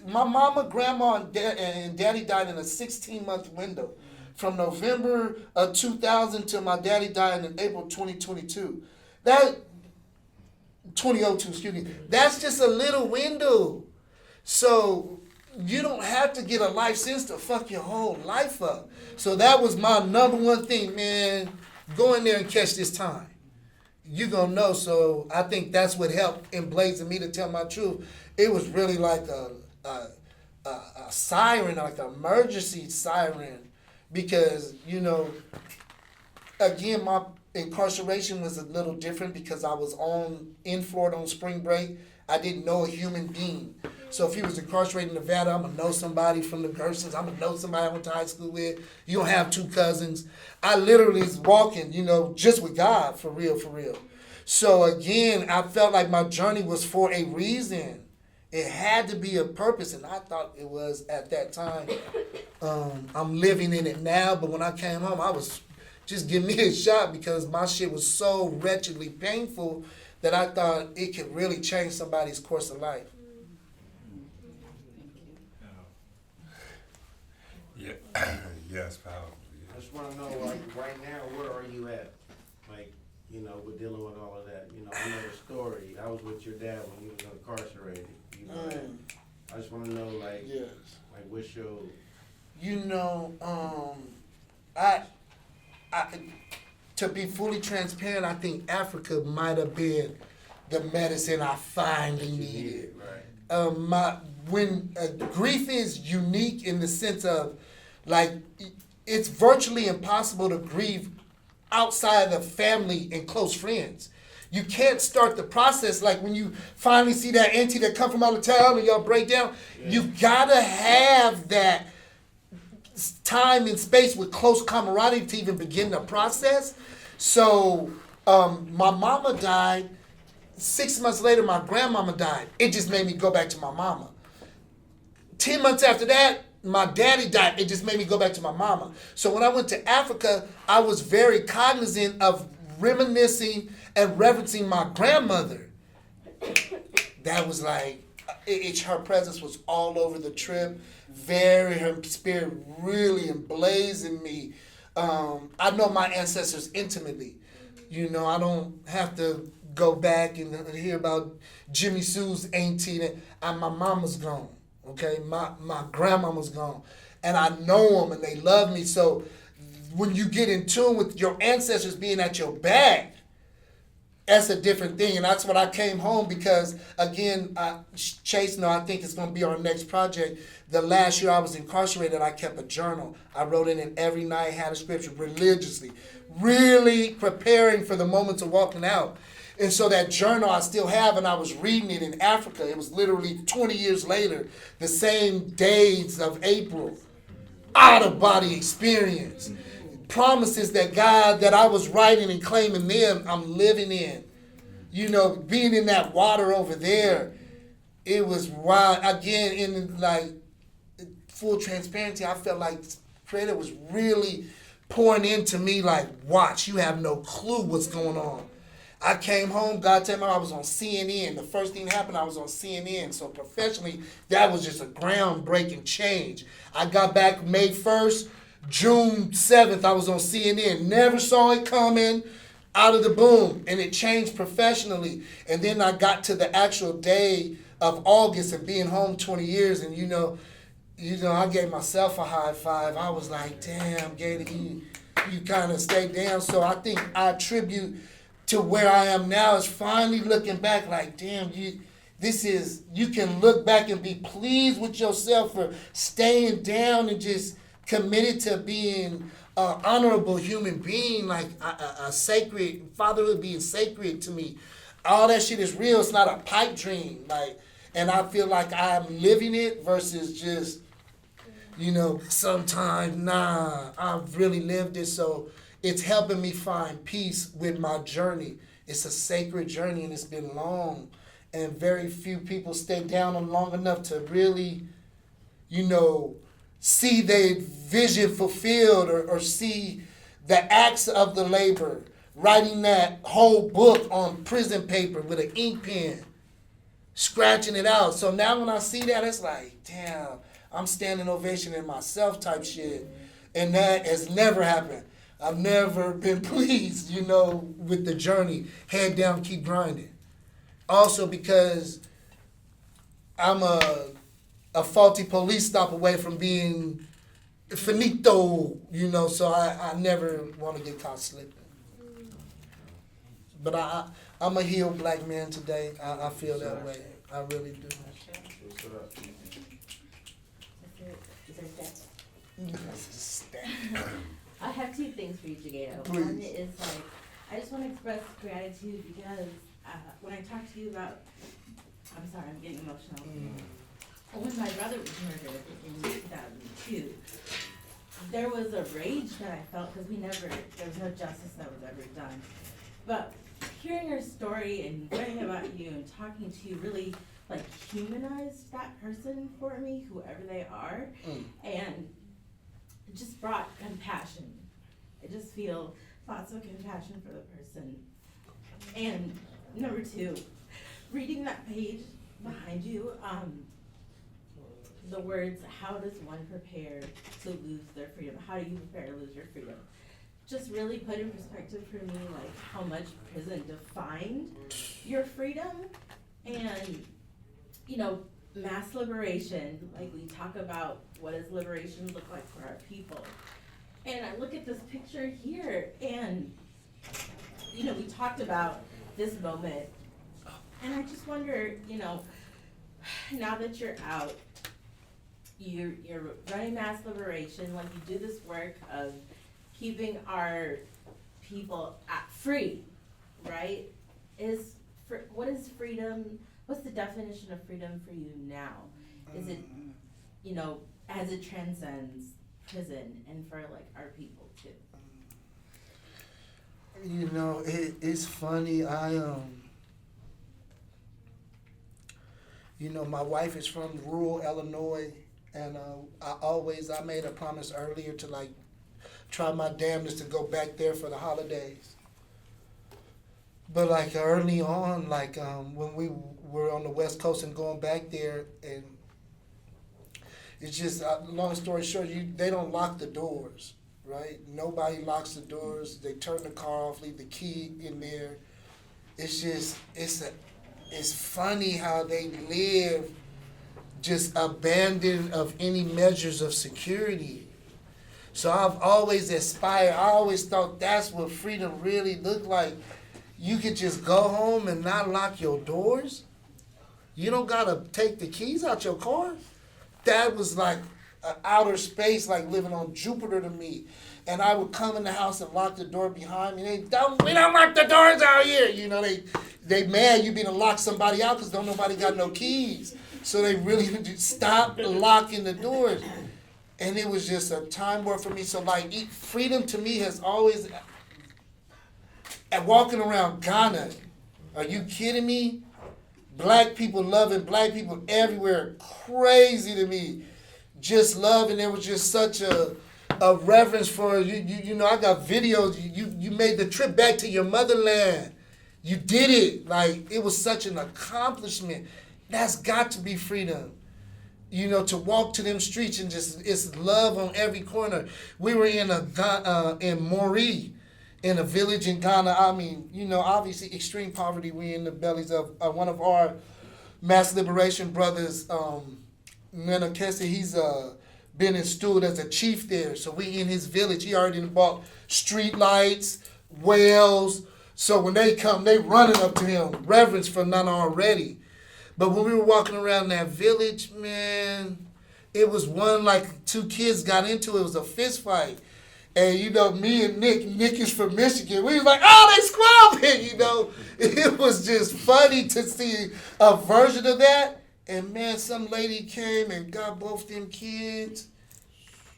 my mama, grandma, and daddy died in a 16-month window. From November of 2000 till my daddy died in April 2022. 2002, excuse me. That's just a little window. So you don't have to get a life sentence to fuck your whole life up. So that was my number one thing, man. Go in there and catch this time. You gonna know. So I think that's what helped emblazon me to tell my truth. It was really like a siren, like an emergency siren, because again, my incarceration was a little different because I was in Florida on spring break. I didn't know a human being. So if he was incarcerated in Nevada, I'm gonna know somebody from the Gersons. I'm gonna know somebody I went to high school with. You don't have 2 cousins. I literally was walking, just with God, for real, for real. So again, I felt like my journey was for a reason. It had to be a purpose, and I thought it was at that time. I'm living in it now, but when I came home, I was just give me a shot, because my shit was so wretchedly painful that I thought it could really change somebody's course of life. Yeah. Yes, pal. I just wanna know, like, right now, where are you at? Like, with dealing with all of that. I know the story. I was with your dad when he was incarcerated. I just wanna know, like, Yes. like, what's your... I to be fully transparent, I think Africa might have been the medicine I finally needed. Right. Grief is unique in the sense of, like, it's virtually impossible to grieve outside of family and close friends. You can't start the process like when you finally see that auntie that come from out of town and y'all break down. Yeah. You gotta have that time and space with close camaraderie to even begin the process. So my mama died. 6 months later, my grandmama died. It just made me go back to my mama. 10 months after that, my daddy died. It just made me go back to my mama. So when I went to Africa, I was very cognizant of reminiscing and reverencing my grandmother. That was like, her presence was all over the trip. Her spirit really emblazoned me. I know my ancestors intimately. I don't have to go back and hear about Jimmy Sue's auntie. And my mama's gone. Okay, my grandmama's gone, and I know them, and they love me. So when you get in tune with your ancestors being at your back, that's a different thing. And that's what I came home because, again, Chase, I think it's going to be our next project. The last year I was incarcerated, I kept a journal. I wrote in it every night, had a scripture religiously, really preparing for the moment of walking out. And so that journal I still have, and I was reading it in Africa. It was literally 20 years later, the same days of April. Out-of-body experience. Promises that God, that I was writing and claiming them, I'm living in. being in that water over there, it was wild. Again, in like full transparency, I felt like Creator was really pouring into me like, watch, you have no clue what's going on. I came home, God told me I was on CNN. The first thing that happened, I was on CNN. So professionally, that was just a groundbreaking change. I got back May 1st, June 7th, I was on CNN. Never saw it coming, out of the boom. And it changed professionally. And then I got to the actual day of August of being home 20 years. And I gave myself a high five. I was like, damn, Gator, you kind of stayed down. So I think I attribute to where I am now is finally looking back like, damn, you can look back and be pleased with yourself for staying down and just committed to being an honorable human being, like a sacred, fatherhood being sacred to me. All that shit is real. It's not a pipe dream. And I feel like I'm living it versus just, sometimes, I've really lived it. So it's helping me find peace with my journey. It's a sacred journey and it's been long. And very few people stay down long enough to really, see their vision fulfilled or see the acts of the labor. Writing that whole book on prison paper with an ink pen, scratching it out. So now when I see that, it's like, damn, I'm standing ovation in myself type shit. And that has never happened. I've never been pleased, with the journey. Head down, keep grinding. Also because I'm a faulty police stop away from being finito, so I never want to get caught slipping. But I'm a healed black man today. I feel that way. I really do. I have two things for you, Jagada. Please. One is I just want to express gratitude because when I talked to you about, I'm sorry, I'm getting emotional. When my brother was murdered in 2002, there was a rage that I felt because there was no justice that was ever done. But hearing your story and learning about you and talking to you really humanized that person for me, whoever they are, and it just brought compassion. I just feel lots of compassion for the person. And number two, reading that page behind you, the words, how does one prepare to lose their freedom? How do you prepare to lose your freedom? Just really put in perspective for me how much prison defined your freedom and, mass liberation, we talk about what does liberation look like for our people. And I look at this picture here and, we talked about this moment and I just wonder, now that you're out, you're running mass liberation, you do this work of keeping our people free, right? What is freedom? What's the definition of freedom for you now? Is it, as it transcends prison and for our people too? It's funny. My wife is from rural Illinois, and I made a promise earlier to try my damnedest to go back there for the holidays. But early on, when we were on the West Coast and going back there, and it's just long story short, they don't lock the doors, right? Nobody locks the doors. They turn the car off, leave the key in there. It's just it's funny how they live just abandoned of any measures of security. So I've always aspired, I always thought that's what freedom really looked like. You could just go home and not lock your doors. You don't gotta take the keys out your car. That was an outer space, living on Jupiter to me. And I would come in the house and lock the door behind me. We don't lock the doors out here. They mad you being to lock somebody out because don't nobody got no keys. So they really stop locking the doors. And it was just a time warp for me. So freedom to me has always, at walking around Ghana, Are you kidding me? Black people loving black people everywhere. Crazy to me. Just loving. There was just such a reverence for you. You know, I got videos. You made the trip back to your motherland. You did it. Like, it was such an accomplishment. That's got to be freedom. You know, to walk to them streets and just, it's love on every corner. We were in Mori, in a village in Ghana. I mean, you know, obviously extreme poverty. We in the bellies of one of our mass liberation brothers, Nana Kessie. He's been installed as a chief there. So we in his village. He already bought street lights, wells. So when they come, they running up to him. Reverence for Nana already. But when we were walking around that village, man, it was one, like, two kids got into it. It was a fist fight. And, you know, me and Nick is from Michigan. We was like, oh, they squabbling, you know. It was just funny to see a version of that. And, man, some lady came and got both them kids.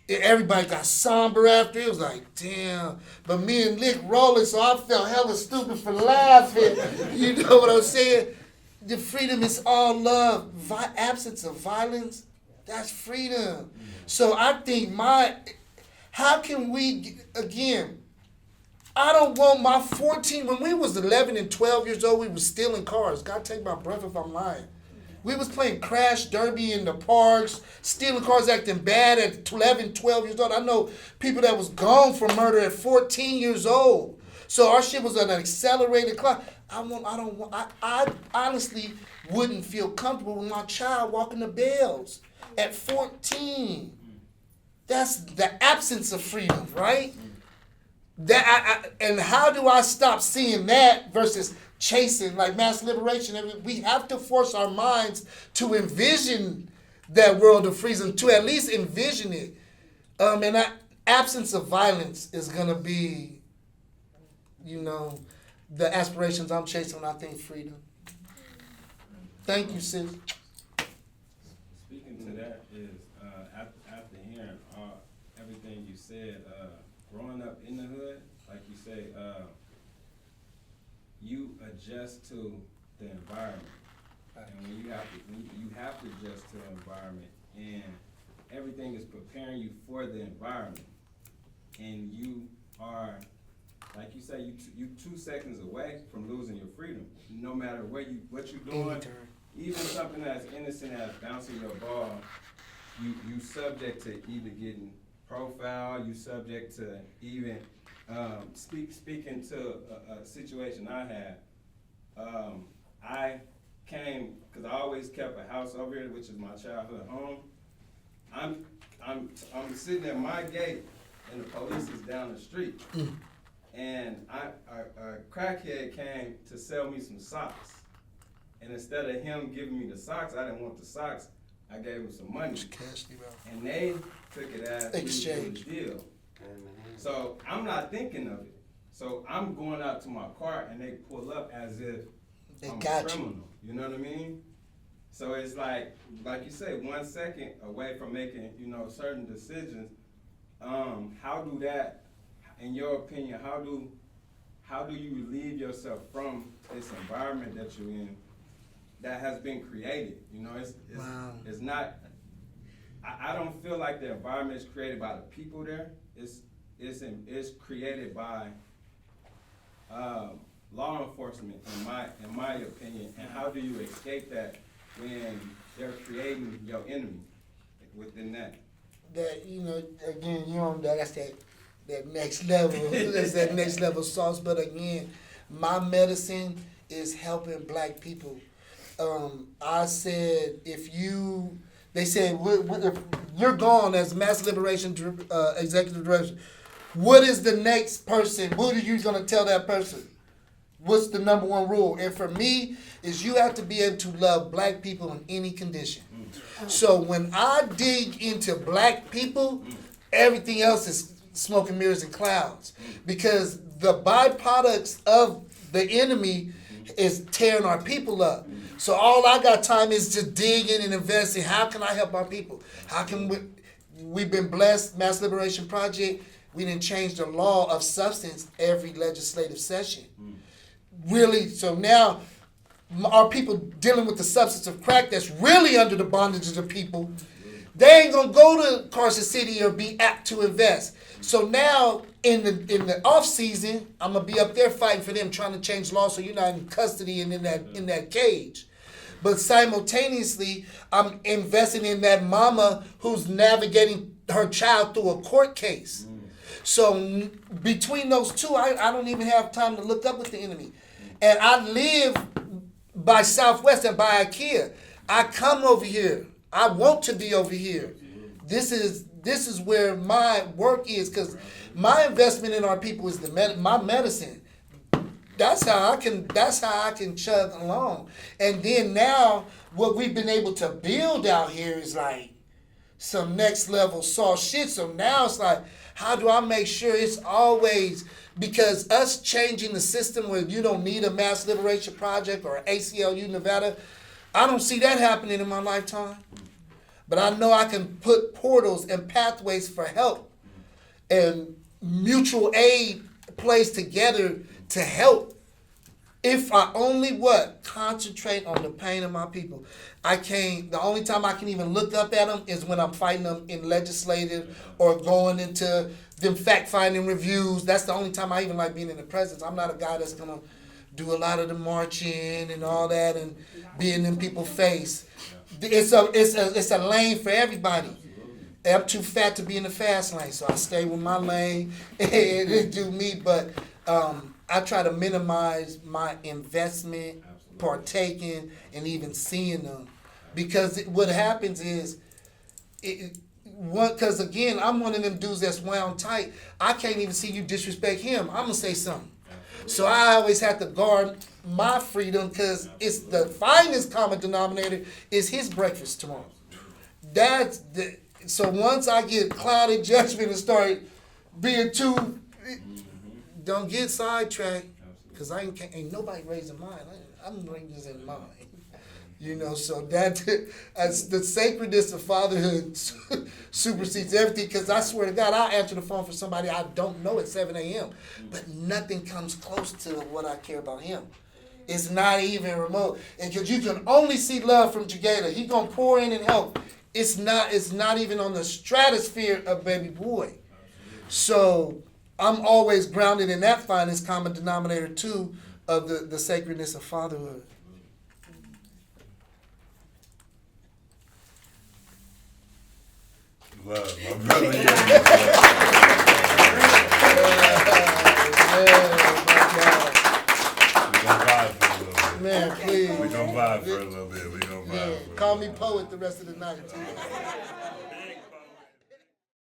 And everybody got somber after. It was like, damn. But me and Nick rolling, so I felt hella stupid for laughing. You know what I'm saying? The freedom is all love. Absence of violence, that's freedom. So I think how can we, again, I don't want my 14, when we was 11 and 12 years old, we was stealing cars. God take my breath if I'm lying. We was playing Crash Derby in the parks, stealing cars, acting bad at 11, 12 years old. I know people that was gone for murder at 14 years old. So our shit was on an accelerated clock. I honestly wouldn't feel comfortable with my child walking the bells at 14. That's the absence of freedom, right? And how do I stop seeing that versus chasing, like mass liberation? I mean, we have to force our minds to envision that world of freedom, to at least envision it. And that absence of violence is gonna be, you know, the aspirations I'm chasing when I think freedom. Thank you, sis. Speaking to that is, after hearing everything you said, growing up in the hood, like you say, you adjust to the environment. And when you have to adjust to the environment, and everything is preparing you for the environment, and you are, like you say, you 2 seconds away from losing your freedom. No matter what you're doing, even something as innocent as bouncing your ball, you subject to either getting profiled, you subject to even speaking to a situation I had. I came because I always kept a house over here, which is my childhood home. I'm sitting at my gate, and the police is down the street. And a crackhead came to sell me some socks. And instead of him giving me the socks, I didn't want the socks, I gave him some money. And they took it as exchange deal. So I'm not thinking of it. So I'm going out to my car and they pull up as if I'm a criminal. You know what I mean? So it's like you say, 1 second away from making, you know, certain decisions. How do that, in your opinion, how do you relieve yourself from this environment that you're in that has been created? You know, it's not. I don't feel like the environment is created by the people there. It's created by law enforcement, in my opinion. And how do you escape that when they're creating your enemy within that? That, you know, again, you know, that's that next level. That's that next level sauce. But again, my medicine is helping black people. I said, they said, if you're gone as mass liberation executive director, what is the next person? What are you gonna tell that person? What's the number one rule? And for me, is you have to be able to love black people in any condition. So when I dig into black people, everything else is smoke and mirrors and clouds. Because the byproducts of the enemy is tearing our people up. So all I got time is to dig in and invest in how can I help our people? How can we've been blessed, Mass Liberation Project, we didn't change the law of substance every legislative session. really, so now our people dealing with the substance of crack that's really under the bondage of the people, they ain't gonna go to Carson City or be apt to invest. So now in the off season, I'm gonna be up there fighting for them, trying to change law so you're not in custody and in that cage. But simultaneously, I'm investing in that mama who's navigating her child through a court case. So between those two, I don't even have time to look up with the enemy. And I live by Southwest and by IKEA. I come over here. I want to be over here. This is where my work is, because my investment in our people is my medicine. That's how I can chug along. And then now what we've been able to build out here is like some next level soft shit. So now it's like, how do I make sure it's always, because us changing the system where you don't need a mass liberation project or ACLU Nevada, I don't see that happening in my lifetime. But I know I can put portals and pathways for help and mutual aid plays together to help. If I only concentrate on the pain of my people. The only time I can even look up at them is when I'm fighting them in legislative or going into them fact-finding reviews. That's the only time I even like being in the presence. I'm not a guy that's gonna do a lot of the marching and all that and be in them people's face. It's a lane for everybody. I'm too fat to be in the fast lane, so I stay with my lane and do me. But I try to minimize my investment, partaking, and even seeing them. Because what happens is, because again, I'm one of them dudes that's wound tight. I can't even see you disrespect him. I'm going to say something. So I always have to guard my freedom, because it's the finest common denominator is his breakfast tomorrow. So once I get clouded judgment and start being too... Don't get sidetracked, because ain't nobody raising mine. I'm raising mine. So that's the sacredness of fatherhood supersedes everything, because I swear to God, I'll answer the phone for somebody I don't know at 7 a.m. But nothing comes close to what I care about him. It's not even remote. And because you can only see love from Jagada. He going to pour in and help. It's not even on the stratosphere of baby boy. So I'm always grounded in that finest common denominator too of the sacredness of fatherhood. Love, my brother. Man, please. We're gonna vibe for a little bit. Call me poet the rest of the night too.